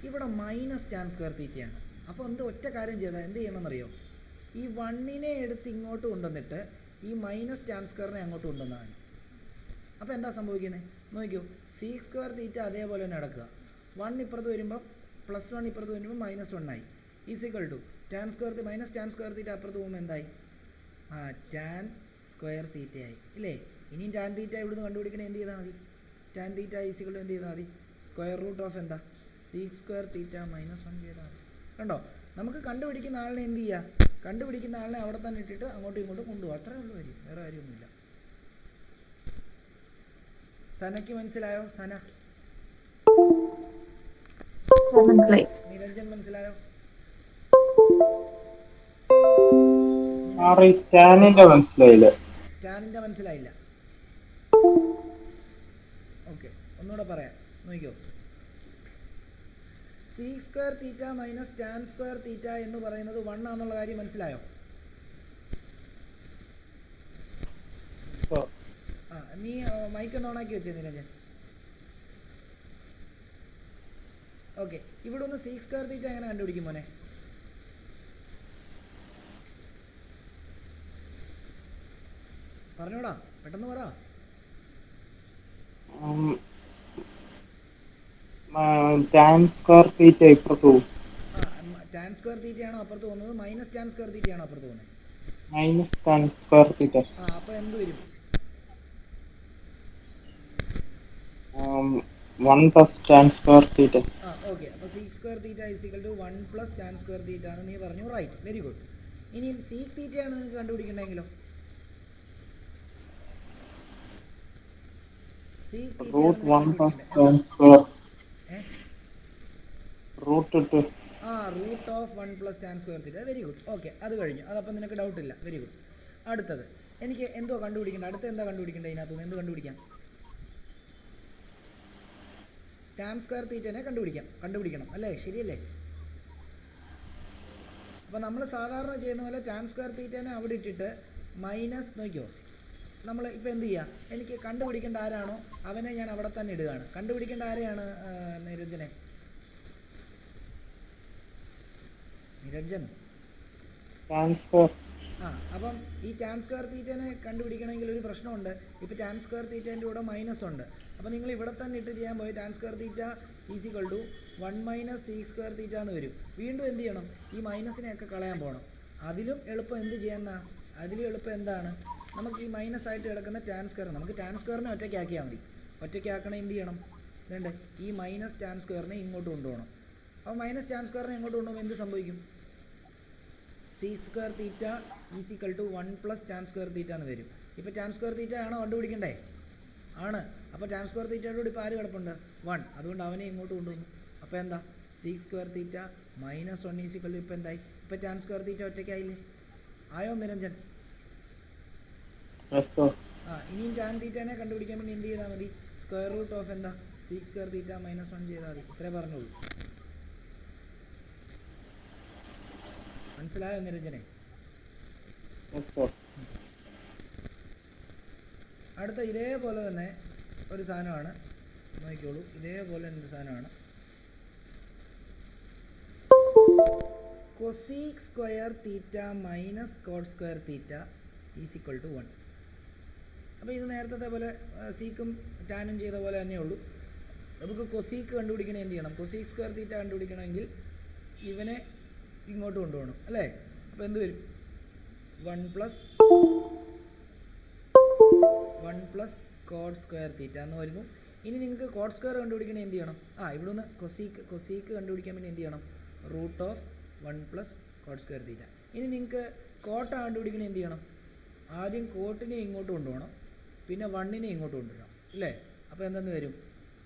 ഇവിടെ മൈനസ് ടാൻ സ്ക്വയർ തീറ്റയാണ്. അപ്പോൾ ഒറ്റ കാര്യം ചെയ്താൽ എന്ത് ചെയ്യണമെന്നറിയോ? ഈ 1നെ എടുത്ത് ഇങ്ങോട്ട് കൊണ്ടുവന്നിട്ട് ഈ മൈനസ് ടാൻ സ്ക്വയറിനെ അങ്ങോട്ട് കൊണ്ടുവന്നാണ്. അപ്പോൾ എന്താ സംഭവിക്കുന്നത്? നോക്കിയോ, സീക്ക് സ്ക്വയർ തീറ്റ അതേപോലെ തന്നെ നടക്കുക. 1 ഇപ്പുറത്ത് വരുമ്പോൾ +1 ഇപ്പുറത്ത് വരുമ്പോൾ -1 ആയി. Is equal to tan square minus tan square theta അപ്പുറത്ത് പോകുമ്പോൾ എന്തായി? ടാൻ സ്ക്വയർ തീറ്റയായി ഇല്ലേ? ഇനിയും ടാൻ തീറ്റ ഇവിടുന്ന് കണ്ടുപിടിക്കണേ. എന്ത് ചെയ്താൽ മതി? ടാൻ തീറ്റ ഈസിക്വൽ ടു എന്ത് ചെയ്താൽ മതി? സ്ക്വയർ റൂട്ട് ഓഫ് എന്താ? സീക്ക് സ്ക്വയർ തീറ്റ -1 ചെയ്താൽ മതി. കണ്ടോ? നമുക്ക് കണ്ടുപിടിക്കുന്ന ആളിനെ എന്ത് ചെയ്യുക? കണ്ടുപിടിക്കുന്ന ആളിനെ അവിടെ തന്നെ ഇട്ടിട്ട് അങ്ങോട്ടും ഇങ്ങോട്ടും കൊണ്ടുപോകും. അത്രേ ഉള്ളൂ കാര്യം, വേറെ കാര്യമൊന്നുമില്ല. സനയ്ക്ക് മനസ്സിലായോ? സന, മനസ്സിലായി. നിരഞ്ജൻ മനസ്സിലായോ? ടാനിന്റെ മനസ്സിലായില്ല. ടാനിൻ്റെ മനസ്സിലായില്ല. ഓക്കെ, ഒന്നുകൂടെ പറയാം, നോക്കിക്കോ. Seek square theta minus tan square theta എന്ന് പറയുന്നത് 1 ആണെന്നുള്ള കാര്യം മനസ്സിലായോ? നീ മൈക്ക് ഒന്ന് ഓണാക്കി വെച്ചേ നിരഞ്ജൻ. ഓക്കെ, ഇവിടെ ഒന്ന് സീക്ക് സ്ക്വയർ തീറ്റ എങ്ങനെ കണ്ടുപിടിക്കും മോനെ? പറഞ്ഞോടാ, പെട്ടെന്ന് പറ. ടാൻ സ്ക്വയർ തീറ്റ ഇപ്പുറത്ത് പോകും. ടാൻ സ്ക്വയർ തീറ്റയാണോ അപ്പുറത്ത് പോകുന്നത്? മൈനസ് ടാൻ സ്ക്വയർ തീറ്റയാണോ അപ്പുറത്ത് പോകുന്നത്? Minus tan square theta. അപ്പോൾ എന്ത് വരും? 1 plus tan square theta. Okay, അപ്പോൾ sec square theta equal to 1 plus tan square theta ആണ് നീ പറഞ്ഞു. Right, very good. ഇനി സീക്ക് തീറ്റയാണ് നിങ്ങൾക്ക് കണ്ടുപിടിക്കണമെങ്കിലോ? Root 1 plus tan square. Root of 1 plus tan square theta. Very good. Okay, അത് കഴിഞ്ഞു. അതപ്പോൾ നിനക്ക് ഡൗട്ടില്ല. Very good. അടുത്തത് എനിക്ക് എന്തോ കണ്ടുപിടിക്കേണ്ടത്? അടുത്ത എന്താ കണ്ടുപിടിക്കേണ്ടത്? ഇതിനകത്തുനിന്ന് എന്ത് കണ്ടുപിടിക്കാം? ടാൻ സ്ക്വയർ തീറ്റനെ കണ്ടുപിടിക്കണം അല്ലേ? ശരിയല്ലേ? അപ്പോൾ നമ്മൾ സാധാരണ ചെയ്യുന്ന പോലെ ടാൻ സ്ക്വയർ തീറ്റനെ അവിടെ ഇട്ടിട്ട് മൈനസ് നോക്കിയോ. നമ്മൾ ഇപ്പോൾ എന്ത് ചെയ്യുക? എനിക്ക് കണ്ടുപിടിക്കേണ്ട ആരാണോ അവനെ ഞാൻ അവിടെ തന്നെ ഇടുകയാണ്. കണ്ടുപിടിക്കേണ്ട ആരെയാണ്? നിരഞ്ജൻ. അപ്പം ഈ ടാൻ സ്ക്വയർ തീറ്റനെ കണ്ടുപിടിക്കണമെങ്കിൽ ഒരു പ്രശ്നമുണ്ട്. ഇപ്പോൾ ടാൻ സ്ക്വയർ തീറ്റേൻ്റെ കൂടെ മൈനസ് ഉണ്ട്. അപ്പോൾ നിങ്ങൾ ഇവിടെ തന്നെ ഇട്ട് ചെയ്യാൻ പോയി tan square theta equal to 1 minus sec square theta എന്ന് വരും. വീണ്ടും എന്ത് ചെയ്യണം? ഈ മൈനസിനെയൊക്കെ കളയാൻ പോകണം. അതിലും എളുപ്പം എന്ത് ചെയ്യാനാ? അതിലും എളുപ്പം എന്താണ്? നമുക്ക് ഈ മൈനസ് ആയിട്ട് കിടക്കുന്ന ടാൻ സ്ക്വയർ, നമുക്ക് ടാൻ സ്ക്വയറിനെ ഒറ്റയ്ക്കാക്കിയാൽ മതി. ഒറ്റയ്ക്കാക്കണേ എന്ത് ചെയ്യണം? വേണ്ട, ഈ മൈനസ് ടാൻ സ്ക്വയറിനെ ഇങ്ങോട്ട് കൊണ്ടുപോകണം. അപ്പോൾ മൈനസ് ടാൻ സ്ക്വയറിനെ ഇങ്ങോട്ട് കൊണ്ടുപോകുമ്പോൾ എന്ത് സംഭവിക്കും? Sec square theta equal to 1 plus tan square theta എന്ന് വരും. ഇപ്പോൾ ടാൻ സ്ക്വയർ തീറ്റ ആണോ കണ്ടുപിടിക്കണ്ടേ? ആണ്. അപ്പോൾ ടാൻ സ്ക്വയർ തീറ്റയോട് കൂടി ഇപ്പോൾ ആര് കിടപ്പുണ്ട് 1, അതുകൊണ്ട് അവനെ ഇങ്ങോട്ട് കൊണ്ടുവന്നു. അപ്പോൾ എന്താ seek square theta minus 1 equal ഇപ്പോൾ എന്തായി? ഇപ്പോൾ ടാൻ സ്ക്വയർ തീറ്റ ഒറ്റയ്ക്കായില്ലേ? ആയോ നിരഞ്ജൻ? ഇനിയും ടാൻ തീറ്റനെ കണ്ടുപിടിക്കാൻ വേണ്ടി എന്ത് ചെയ്താൽ മതി? സ്ക്വയർ റൂട്ട് ഓഫ് എന്താ സീക്ക് സ്ക്വയർ തീറ്റ മൈനസ് 1 ചെയ്താൽ മതി. ഇത്രേ പറഞ്ഞോളൂ. മനസ്സിലായോ നിരഞ്ജനെ? അടുത്ത ഇതേപോലെ തന്നെ ഒരു സാധനമാണ്, നോക്കിക്കോളൂ. ഇതേപോലെ ഒരു സാധനമാണ് cosec square theta minus cot square theta is equal to 1. അപ്പോൾ ഇത് നേരത്തെ പോലെ സീക്കും ടാനും ചെയ്ത പോലെ തന്നെ ഉള്ളൂ. നമുക്ക് കൊസീക്ക് കണ്ടുപിടിക്കണേ എന്ത് ചെയ്യണം? കൊസീക് സ്ക്വയർ തീറ്റ കണ്ടുപിടിക്കണമെങ്കിൽ ഇവനെ ഇങ്ങോട്ട് കൊണ്ടുപോകണം അല്ലേ? അപ്പോൾ എന്ത് വരും? 1 പ്ലസ് കോട്ട് സ്ക്വയർ തീറ്റ എന്ന് വരുന്നു. ഇനി നിങ്ങൾക്ക് കോട്ട് സ്ക്വയർ കണ്ടുപിടിക്കണേ എന്ത് ചെയ്യണം? ഇവിടുന്ന് കൊസീക്ക് കണ്ടുപിടിക്കാൻ വേണ്ടി എന്ത് ചെയ്യണം? Root of 1 plus cot square theta. ഇനി നിങ്ങൾക്ക് കോട്ട കണ്ടുപിടിക്കണേ എന്ത് ചെയ്യണം? ആദ്യം കോട്ടിനെ ഇങ്ങോട്ട് കൊണ്ടുപോകണം, പിന്നെ 1നെ ഇങ്ങോട്ട് കൊണ്ടുവരണം അല്ലേ? അപ്പോൾ എന്തെന്ന് വരും?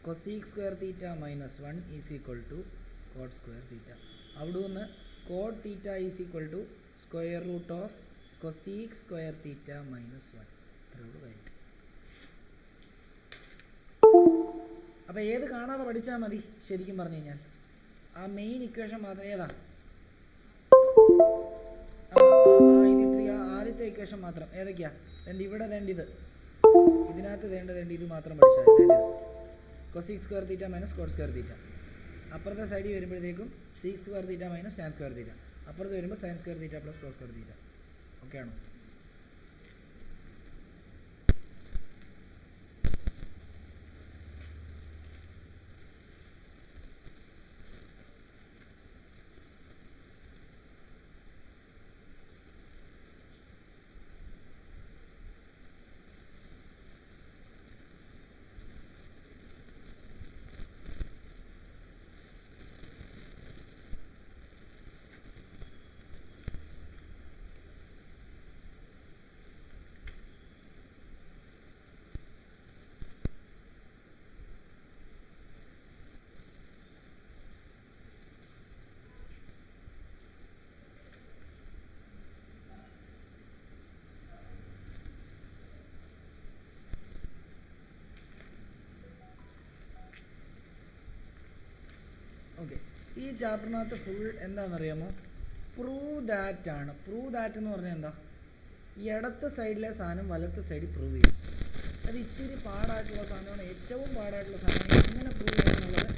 Cosec square theta minus 1 is equal to cot square theta. അവിടെ നിന്ന് cot theta is equal to square root of cosec square theta minus 1. ഇത്രയോട് കാര്യം. അപ്പോൾ ഏത് കാണാതെ പഠിച്ചാൽ മതി ശരിക്കും പറഞ്ഞു കഴിഞ്ഞാൽ. ആ മെയിൻ ഇക്വേഷൻ മാത്രം ഏതാ? ആദ്യത്തെ ഇക്വേഷൻ മാത്രം. ഏതൊക്കെയാ? ഇവിടെ ഇത് ഇതിനകത്ത് ഇത് മാത്രം പഠിച്ചാൽ cosec square theta minus cot square theta. അപ്പുറത്തെ സൈഡിൽ വരുമ്പോഴത്തേക്കും sec square theta minus tan square theta. അപ്പുറത്ത് വരുമ്പോൾ sine square theta plus cos square theta. Okay ആണോ? ഓക്കെ, ഈ ചാപ്റ്ററിനകത്ത് ഫുൾ എന്താണെന്നറിയാമോ? പ്രൂവ് ദാറ്റ് ആണ്. പ്രൂവ് ദാറ്റ് എന്ന് പറഞ്ഞാൽ എന്താ? ഇടത്ത് സൈഡിലെ സാധനം വലത്ത് സൈഡിൽ പ്രൂവ് ചെയ്യും. അത് ഇത്തിരി പാടായിട്ടുള്ള സാധനമാണ്, ഏറ്റവും പാടായിട്ടുള്ള സാധനം. എങ്ങനെ പ്രൂവ് ചെയ്യാന്നുള്ളത്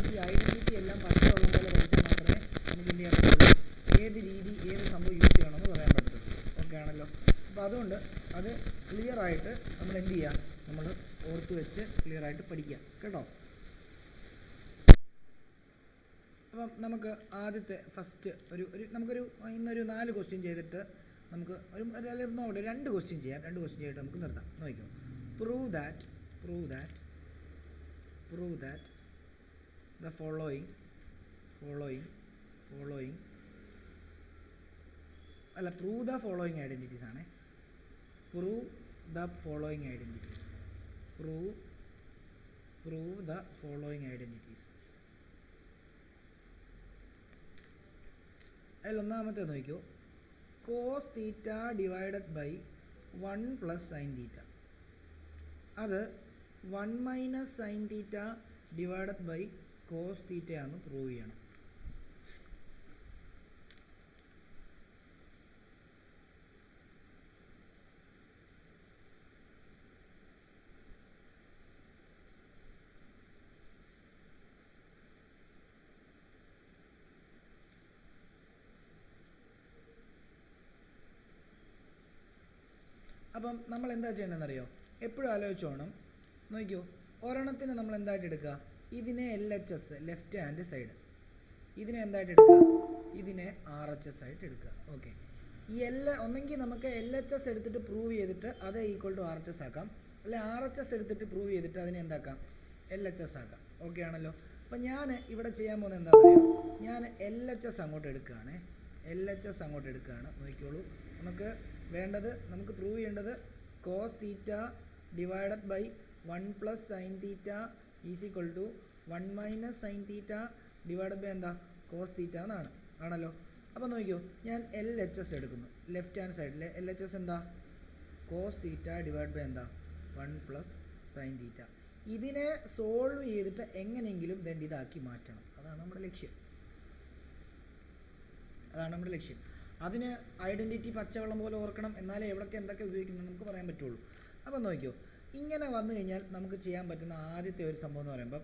ഈ ഐഡൻറ്റിറ്റി എല്ലാം പറ്റുള്ള പോലെ പഠിച്ചാൽ മാത്രമേ നമുക്ക് എന്ത് ചെയ്യാൻ പറ്റുള്ളൂ, ഏത് രീതി ഏത് സംഭവം യൂസ് ചെയ്യണമെന്ന് പറയാൻ പറ്റത്തുള്ളൂ. ഓക്കെ ആണല്ലോ? അപ്പോൾ അതുകൊണ്ട് അത് ക്ലിയറായിട്ട് നമ്മൾ എന്ത് ചെയ്യുക, നമ്മൾ ഓർത്ത് വെച്ച് ക്ലിയറായിട്ട് പഠിക്കുക കേട്ടോ. അപ്പം നമുക്ക് ആദ്യത്തെ ഫസ്റ്റ് നമുക്കൊരു ഇന്നൊരു 4 ക്വസ്റ്റ്യൻ ചെയ്തിട്ട് നമുക്ക് നോക്കട്ടെ, 2 ക്വസ്റ്റ്യൻ ചെയ്യാം. 2 ക്വസ്റ്റ്യൻ ചെയ്തിട്ട് നമുക്ക് നിർത്താം. നോക്കിക്കോ. പ്രൂവ് ദാറ്റ് ദ ഫോളോയിങ് അല്ല, പ്രൂവ് ദ ഫോളോയിങ് ഐഡൻറ്റിറ്റീസ് ആണ്. Prove the following identities. Prove the following identities. അതിൽ ഒന്നാമത്തെ നോക്കിയോ, cos theta divided by 1 plus sine theta. അത് 1 minus sine theta divided by cos തീറ്റയാണെന്ന് പ്രൂവ് ചെയ്യണം. അപ്പം നമ്മൾ എന്താ ചെയ്യണമെന്നറിയോ? എപ്പോഴും ആലോചിച്ചോണം. നോക്കിയോ, ഒരെണ്ണത്തിന് നമ്മൾ എന്തായിട്ട് എടുക്കുക? ഇതിനെ LHS, ലെഫ്റ്റ് ഹാൻഡ് സൈഡ്. ഇതിനെ എന്തായിട്ട് എടുക്കുക? ഇതിനെ RHS ആയിട്ട് എടുക്കുക. ഓക്കെ, ഈ ഒന്നെങ്കിൽ നമുക്ക് LHS എടുത്തിട്ട് പ്രൂവ് ചെയ്തിട്ട് അത് ഈക്വൽ ടു RHS ആക്കാം, അല്ലെ RHS എടുത്തിട്ട് പ്രൂവ് ചെയ്തിട്ട് അതിനെ എന്താക്കാം? LHS ആക്കാം. ഓക്കെ ആണല്ലോ? അപ്പം ഞാൻ ഇവിടെ ചെയ്യാൻ പോകുന്നത് എന്താണെന്നറിയോ? ഞാൻ LHS അങ്ങോട്ട് എടുക്കുകയാണ്. നോക്കിക്കോളൂ. നമുക്ക് വേണ്ടത്, നമുക്ക് പ്രൂവ് ചെയ്യേണ്ടത് cos theta divided by 1 plus sine theta is equal to 1 minus sine theta divide by എന്താ കോസ് തീറ്റ എന്നാണ്. ആണല്ലോ. അപ്പോൾ നോക്കിയോ, ഞാൻ എൽ എച്ച് എസ് എടുക്കുന്നു. ലെഫ്റ്റ് ഹാൻഡ് സൈഡിൽ എൽ എച്ച് എസ് എന്താ കോസ് തീറ്റ ഡിവൈഡ് ബൈ എന്താ 1 പ്ലസ് സൈൻ തീറ്റ. ഇതിനെ സോൾവ് ചെയ്തിട്ട് എങ്ങനെയെങ്കിലും ഇതാക്കി മാറ്റണം. അതാണ് നമ്മുടെ ലക്ഷ്യം. അതിന് ഐഡൻറ്റിറ്റി പച്ചവെള്ളം പോലെ ഓർക്കണം. എന്നാലേ എവിടെയൊക്കെ എന്തൊക്കെ ഉപയോഗിക്കുന്നത് നമുക്ക് പറയാൻ പറ്റുള്ളൂ. അപ്പം നോക്കിയോ, ഇങ്ങനെ വന്നു കഴിഞ്ഞാൽ നമുക്ക് ചെയ്യാൻ പറ്റുന്ന ആദ്യത്തെ ഒരു സംഭവം എന്ന് പറയുമ്പം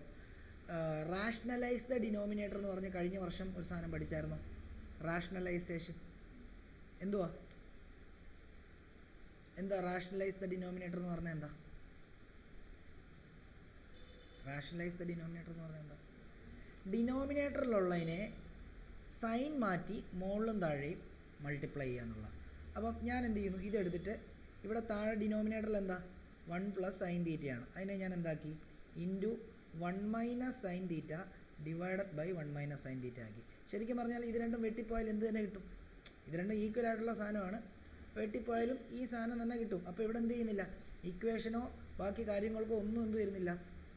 റാഷണലൈസ് ദ ഡിനോമിനേറ്റർ എന്ന് പറഞ്ഞ് കഴിഞ്ഞ വർഷം ഒരു സാധനം പഠിച്ചായിരുന്നു. റാഷണലൈസേഷൻ എന്താ റാഷണലൈസ് ദ ഡിനോമിനേറ്റർ എന്ന് പറഞ്ഞാൽ എന്താ? റാഷണലൈസ് ദ ഡിനോമിനേറ്റർ എന്ന് പറഞ്ഞാൽ എന്താ? ഡിനോമിനേറ്ററിലുള്ളതിനെ സൈൻ മാറ്റി മുകളിലും താഴെയും മൾട്ടിപ്ലൈ ചെയ്യുക എന്നുള്ള. അപ്പം ഞാൻ എന്ത് ചെയ്യുന്നു, ഇതെടുത്തിട്ട് ഇവിടെ താഴെ ഡിനോമിനേറ്ററിൽ എന്താ 1 പ്ലസ് സൈൻ തീറ്റയാണ്. അതിനെ ഞാൻ എന്താക്കി into 1 minus sine theta divided by 1 minus sine theta ആക്കി. ശരിക്കും പറഞ്ഞാൽ ഇത് രണ്ടും വെട്ടിപ്പോയാൽ എന്ത് തന്നെ കിട്ടും? ഇത് രണ്ടും ഈക്വൽ ആയിട്ടുള്ള സാധനമാണ്. വെട്ടിപ്പോയാലും ഈ സാധനം തന്നെ കിട്ടും. അപ്പോൾ ഇവിടെ എന്ത് ചെയ്യുന്നില്ല, ഇക്വേഷനോ ബാക്കി കാര്യങ്ങൾക്കോ ഒന്നും എന്ത് വരുന്നില്ല,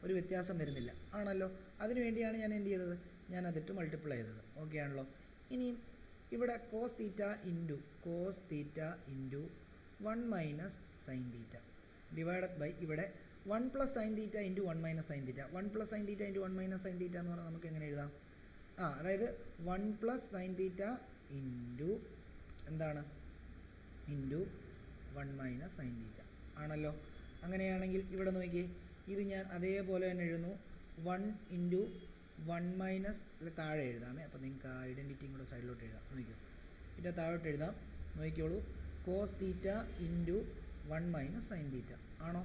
ഒരു വ്യത്യാസം വരുന്നില്ല. ആണല്ലോ. അതിനു വേണ്ടിയാണ് ഞാൻ എന്ത് ചെയ്തത്, ഞാൻ അതിട്ട് മൾട്ടിപ്ലൈ ചെയ്തത്. ഓക്കെ ആണല്ലോ. ഇനിയും ഇവിടെ cos theta into 1 minus sine theta divided by ഇവിടെ 1 plus sine theta into 1 minus sine theta. 1 plus sine theta into 1 minus sine theta എന്ന് പറഞ്ഞാൽ നമുക്ക് എങ്ങനെ എഴുതാം? അതായത് 1 പ്ലസ് സൈൻ തീറ്റ ഇൻറ്റു എന്താണ് ഇൻറ്റു 1 മൈനസ് സൈൻ തീറ്റ ആണല്ലോ. അങ്ങനെയാണെങ്കിൽ ഇവിടെ നോക്കിയേ, ഇത് ഞാൻ അതേപോലെ തന്നെ എഴുതുന്നു. 1 ഇൻറ്റു 1 മൈനസ് താഴെ എഴുതാമേ. അപ്പോൾ നിങ്ങൾക്ക് ആ ഐഡൻറ്റിറ്റിയും കൂടെ സൈഡിലോട്ട് എഴുതാം. നോക്കിയോ, ഇതിൻ്റെ താഴോട്ട് എഴുതാം. നോക്കിക്കോളൂ, cos theta into 1 minus sine theta ആണോ,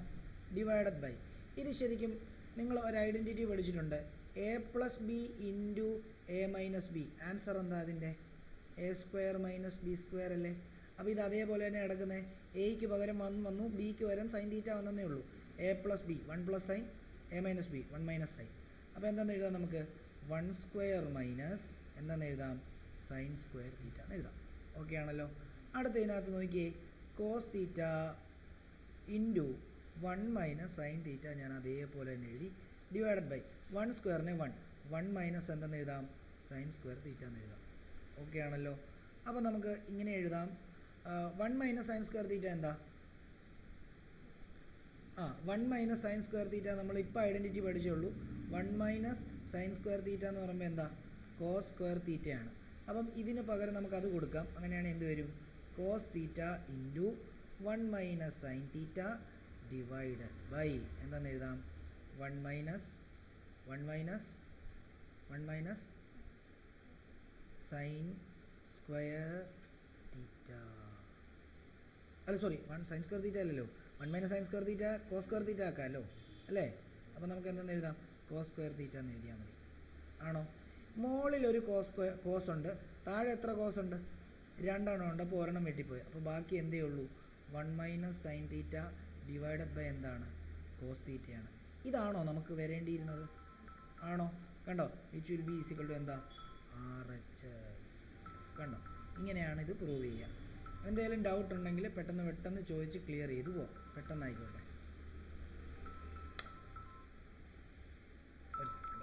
ഡിവൈഡഡ് ബൈ ഇത്. ശരിക്കും നിങ്ങൾ ഒരു ഐഡൻറ്റിറ്റി പഠിച്ചിട്ടുണ്ട്, A plus B into A minus B. Answer എന്താ അതിൻ്റെ? A square minus B square അല്ലേ. അപ്പോൾ ഇത് അതേപോലെ തന്നെ കിടക്കുന്നത്. എയ്ക്ക് പകരം വന്നു, ബിക്ക് പകരം സൈൻ തീറ്റ വന്നതേ ഉള്ളൂ. A plus B 1 plus sign, A minus B 1 minus sign. അപ്പോൾ എന്താണെന്ന് എഴുതാം നമുക്ക്? 1 സ്ക്വയർ മൈനസ് എന്താണെന്ന് എഴുതാം? സൈൻ സ്ക്വയർ തീറ്റ എന്ന് എഴുതാം. ഓക്കെ ആണല്ലോ. അടുത്തതിനകത്ത് നോക്കിയേ, cos theta into 1 minus sine theta ഞാൻ അതേപോലെ തന്നെ എഴുതി, ഡിവൈഡഡ് ബൈ 1 സ്ക്വയറിനെ 1 മൈനസ് എന്തെന്ന് എഴുതാം? സൈൻ സ്ക്വയർ തീറ്റ എന്ന് എഴുതാം. ഓക്കെ ആണല്ലോ. അപ്പോൾ നമുക്ക് ഇങ്ങനെ എഴുതാം, 1 മൈനസ് സൈൻ സ്ക്വയർ തീറ്റ എന്താ? 1 മൈനസ് സൈൻ സ്ക്വയർ തീറ്റ നമ്മളിപ്പോൾ ഐഡൻറ്റിറ്റി പഠിച്ചുള്ളൂ. 1 മൈനസ് സൈൻ സ്ക്വയർ തീറ്റ എന്ന് പറയുമ്പോൾ എന്താ? കോസ് സ്ക്വയർ തീറ്റയാണ്. അപ്പം ഇതിന് പകരം നമുക്കത് കൊടുക്കാം. അങ്ങനെയാണ് എന്ത് വരും? Cos theta into 1 minus sine theta divided by എന്താണെന്ന് എഴുതാം? 1 മൈനസ് സൈൻ സ്ക്വയർ തീറ്റ. അല്ല സോറി, 1 സൈൻ സ്ക്വയർ തീറ്റ അല്ലല്ലോ, 1 minus sine square theta cos square theta ആക്കാമല്ലോ അല്ലേ. അപ്പോൾ നമുക്ക് എന്തെന്ന് എഴുതാം? കോസ് സ്ക്വയർ തീറ്റ എന്ന് എഴുതിയാൽ മതി. ആണോ? മുകളിൽ ഒരു കോസ് ഉണ്ട്, താഴെ എത്ര കോസ് ഉണ്ട്? 2 എണ്ണം ഉണ്ട്. അപ്പോൾ ഒരെണ്ണം വെട്ടിപ്പോയി. അപ്പോൾ ബാക്കി എന്തേ ഉള്ളൂ? 1 minus sine theta divided by എന്താണ്? കോസ് തീറ്റയാണ്. ഇതാണോ നമുക്ക് വരേണ്ടിയിരുന്നത്? ആണോ? കണ്ടോ, which will be equal to എന്താ? RHS. കണ്ടോ, ഇങ്ങനെയാണ് ഇത് പ്രൂവ് ചെയ്യുക. എന്തെങ്കിലും ഡൗട്ട് ഉണ്ടെങ്കിൽ പെട്ടെന്ന് ചോദിച്ച് ക്ലിയർ ചെയ്തു പോകാം. പെട്ടെന്നായിക്കോട്ടെ. ഒരു സെക്കൻഡ്.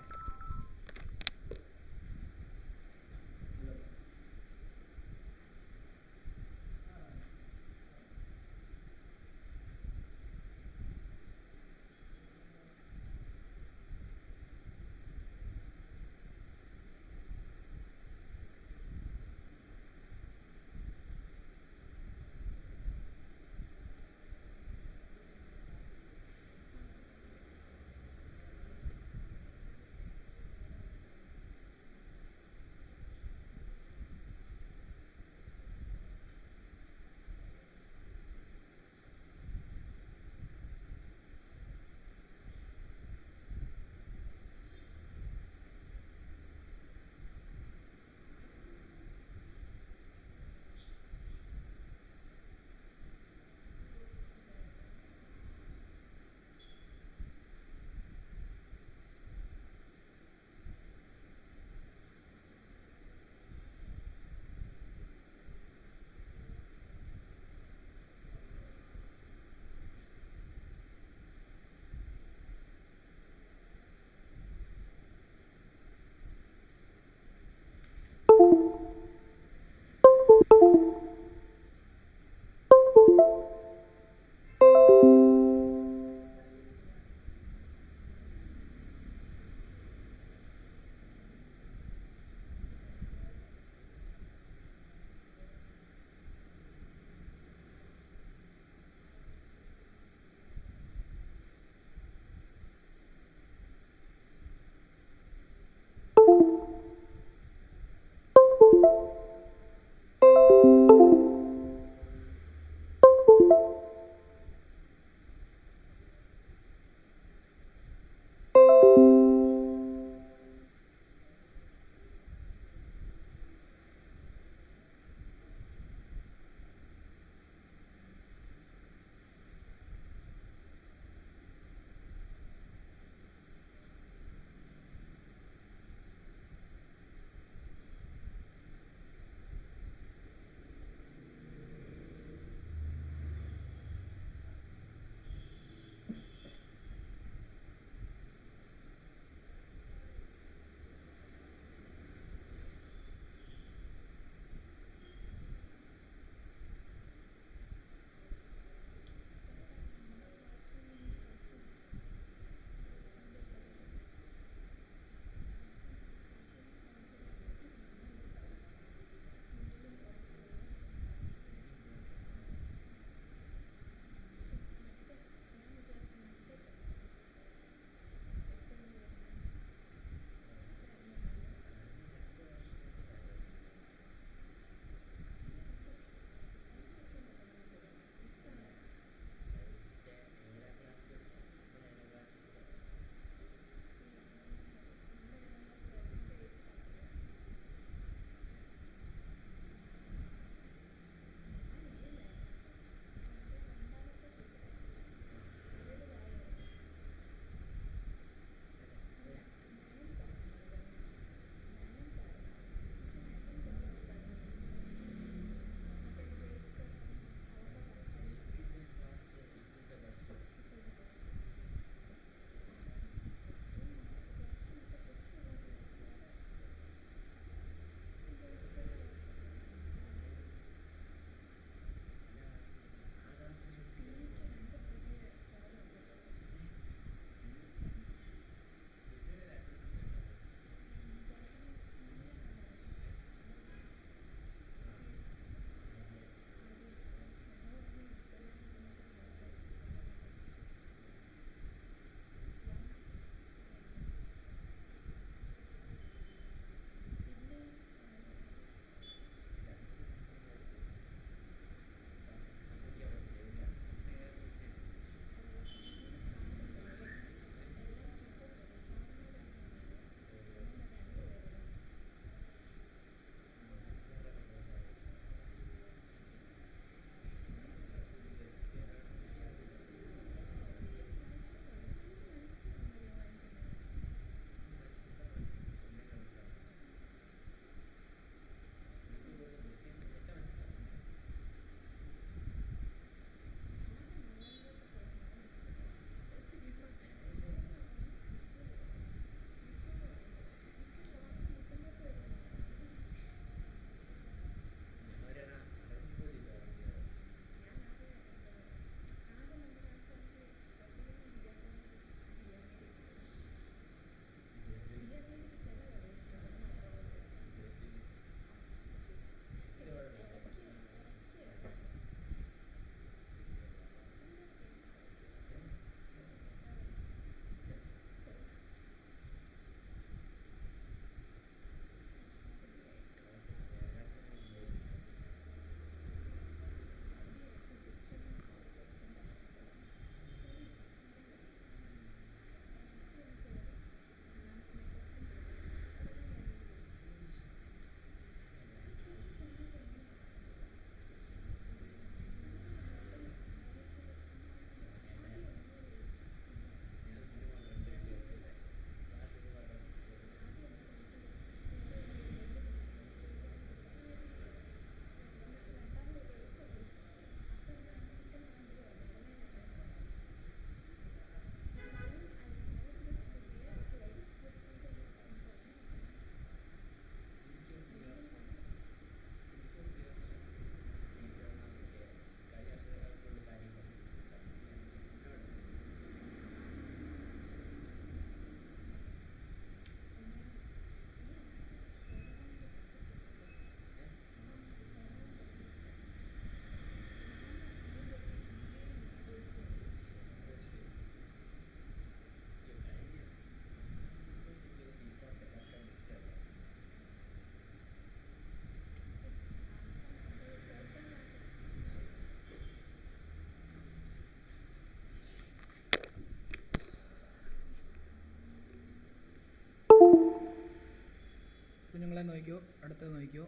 നോക്കിയോ, അടുത്തത് നോക്കിയോ.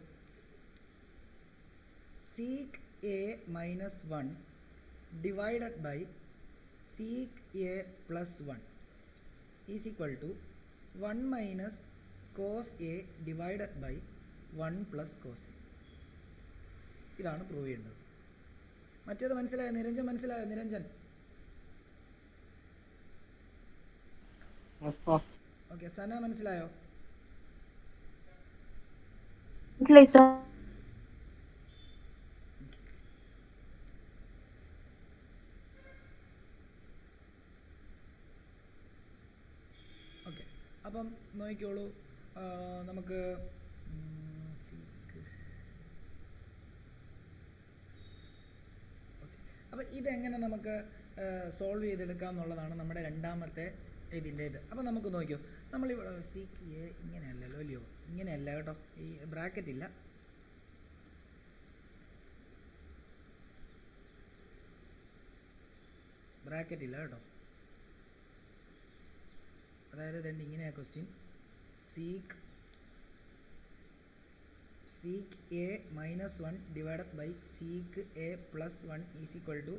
Sec A minus 1 divided by sec A plus 1 is equal to 1 minus cos A divided by 1 plus cos A. ഇതാണ് പ്രൂവ് ചെയ്യേണ്ടത്. മറ്റേത് മനസ്സിലായോ? നിരഞ്ജൻ മനസ്സിലായോ? Niranjan Yes, sir. Okay. Sana മനസ്സിലായോ? മനസ്സിലായി സർ. ഓക്കെ, അപ്പം നോക്കിക്കോളൂ. നമുക്ക് അപ്പോൾ ഇതെങ്ങനെ നമുക്ക് സോൾവ് ചെയ്തെടുക്കാം എന്നുള്ളതാണ് നമ്മുടെ രണ്ടാമത്തെ ഇതിൻ്റെ ഇത്. അപ്പോൾ നമുക്ക് നോക്കിയോ, നമ്മളിവിടെ സീക്ക് എ ഇങ്ങനെയല്ലല്ലോ അല്ലയോ, ഇങ്ങനെയല്ല കേട്ടോ, ഈ ബ്രാക്കറ്റ് ഇല്ല. ബ്രാക്കറ്റ് ഇല്ല കേട്ടോ. അതായത് ഇതുണ്ട് ഇങ്ങനെയാണ് question. Sec A minus 1 divided by sec A plus 1 is equal to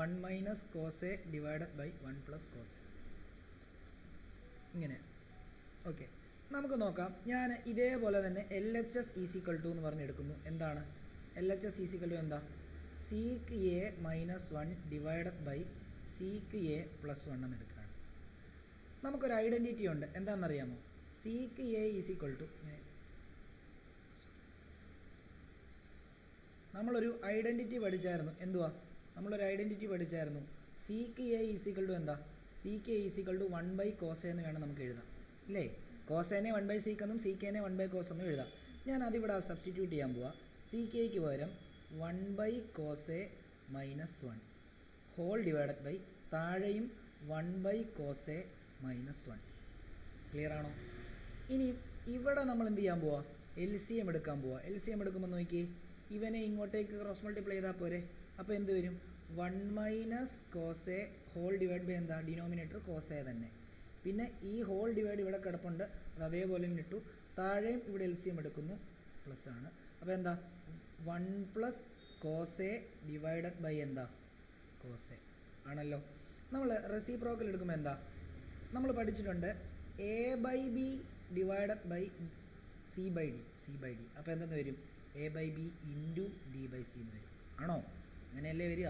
1 minus cos A divided by 1 plus cos A. ഇങ്ങനെ. ഓക്കെ, നമുക്ക് നോക്കാം. ഞാൻ ഇതേപോലെ തന്നെ L H S is equal to എന്ന് പറഞ്ഞെടുക്കുന്നു. എന്താണ് L H S is equal to? എന്താ? Sec A minus 1 divided by sec A plus 1 എന്ന് എടുക്കുകയാണ്. നമുക്കൊരു ഐഡൻറ്റിറ്റി ഉണ്ട്. എന്താണെന്നറിയാമോ? Sec A is equal to, നമ്മളൊരു ഐഡൻറ്റിറ്റി പഠിച്ചായിരുന്നു. എന്തുവാ? നമ്മളൊരു ഐഡൻറ്റിറ്റി പഠിച്ചായിരുന്നു. Sec A is equal to എന്താ? Sec A is equal to 1 by cos എന്ന് വേണം നമുക്ക് എഴുതാം, ഇല്ലേ? കോസേനെ 1 ബൈ സീക്ക് എന്നും സീക്കേനെ 1 ബൈ കോസ് എന്നും എഴുതാം. ഞാൻ അതിവിടെ സബ്സ്റ്റിറ്റ്യൂട്ട് ചെയ്യാൻ പോവാം. സീക്ക് എക്ക് പകരം 1 by cos A minus 1 whole divided by താഴെയും 1 by cos A minus 1. Clear ആണോ? ഇനി ഇവിടെ നമ്മൾ എന്ത് ചെയ്യാൻ പോവാ? എൽ സി എം എടുക്കാൻ പോവാ. എൽ സി എം എടുക്കുമ്പോൾ നോക്കി, ഇവനെ ഇങ്ങോട്ടേക്ക് ക്രോസ് മൾട്ടിപ്ലൈ ചെയ്താൽ പോരെ. അപ്പോൾ എന്ത് വരും? 1 minus cos A whole divide by എന്താ? ഡിനോമിനേറ്റർ കോസ് എ തന്നെ. പിന്നെ ഈ ഹോൾ ഡിവൈഡ് ഇവിടെ കിടപ്പുണ്ട്, അത് അതേപോലെ തന്നെ ഇട്ടു. താഴെയും ഇവിടെ എൽ സി എം എടുക്കുന്നു, പ്ലസ് ആണ്. അപ്പോൾ എന്താ? 1 plus cos A divided by എന്താ? കോസ് എ ആണല്ലോ. നമ്മൾ റെസിപ്രോക്കൽ എടുക്കുമ്പോൾ എന്താ? നമ്മൾ പഠിച്ചിട്ടുണ്ട് A by B divided by C by D. അപ്പോൾ എന്തെന്ന് വരും? A by B into D by C എന്ന് വരും. ആണോ? അങ്ങനെയല്ലേ വരിക?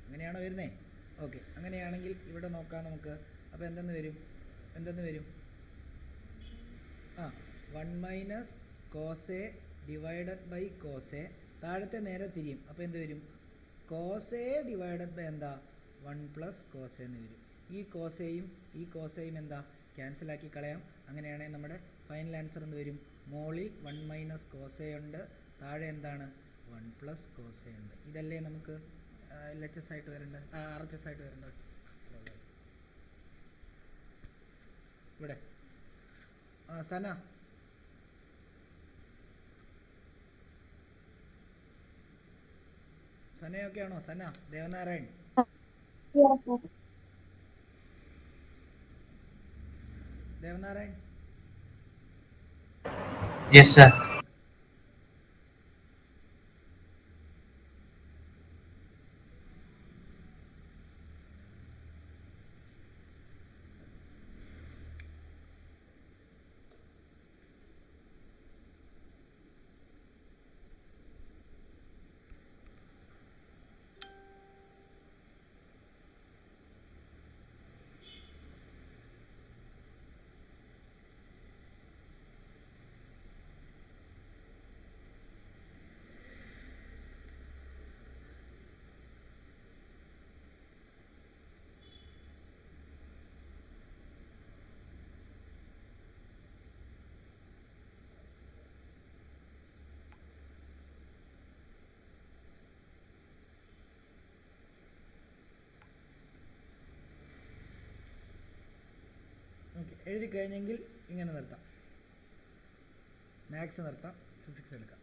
അങ്ങനെയാണോ വരുന്നേ? ഓക്കെ, അങ്ങനെയാണെങ്കിൽ ഇവിടെ നോക്കാം നമുക്ക്. അപ്പോൾ എന്തെന്ന് വരും? 1 minus cos A divided by cos A. താഴത്തെ നേരെ തിരിയും. അപ്പോൾ എന്ത് വരും? കോസ് എ ഡിവൈഡഡ് ബൈ എന്താ? 1 പ്ലസ് കോസ് എന്ന് വരും. ഈ കോസയും എന്താ? ക്യാൻസലാക്കി കളയാം. അങ്ങനെയാണെങ്കിൽ നമ്മുടെ ഫൈനൽ ആൻസർ എന്ത് വരും? മോളിൽ 1 മൈനസ് കോസ് എ ഉണ്ട്, താഴെ എന്താണ്? 1 പ്ലസ് കോസ് എ ഉണ്ട്. ഇതല്ലേ നമുക്ക് എൽ എച്ച് എസ് ആയിട്ട് വരേണ്ടത്, ആർ എച്ച് എസ് ആയിട്ട് വരേണ്ടത്. ഇവിടെ സന സനയൊക്കെയാണോ? സന Devanarayan Devanarayan. Yes, sir. Okay, എഴുതി കഴിഞ്ഞെങ്കിൽ ഇങ്ങനെ നിർത്താം. മാത്സ് നിർത്താം, ഫിസിക്സ് എടുക്കാം.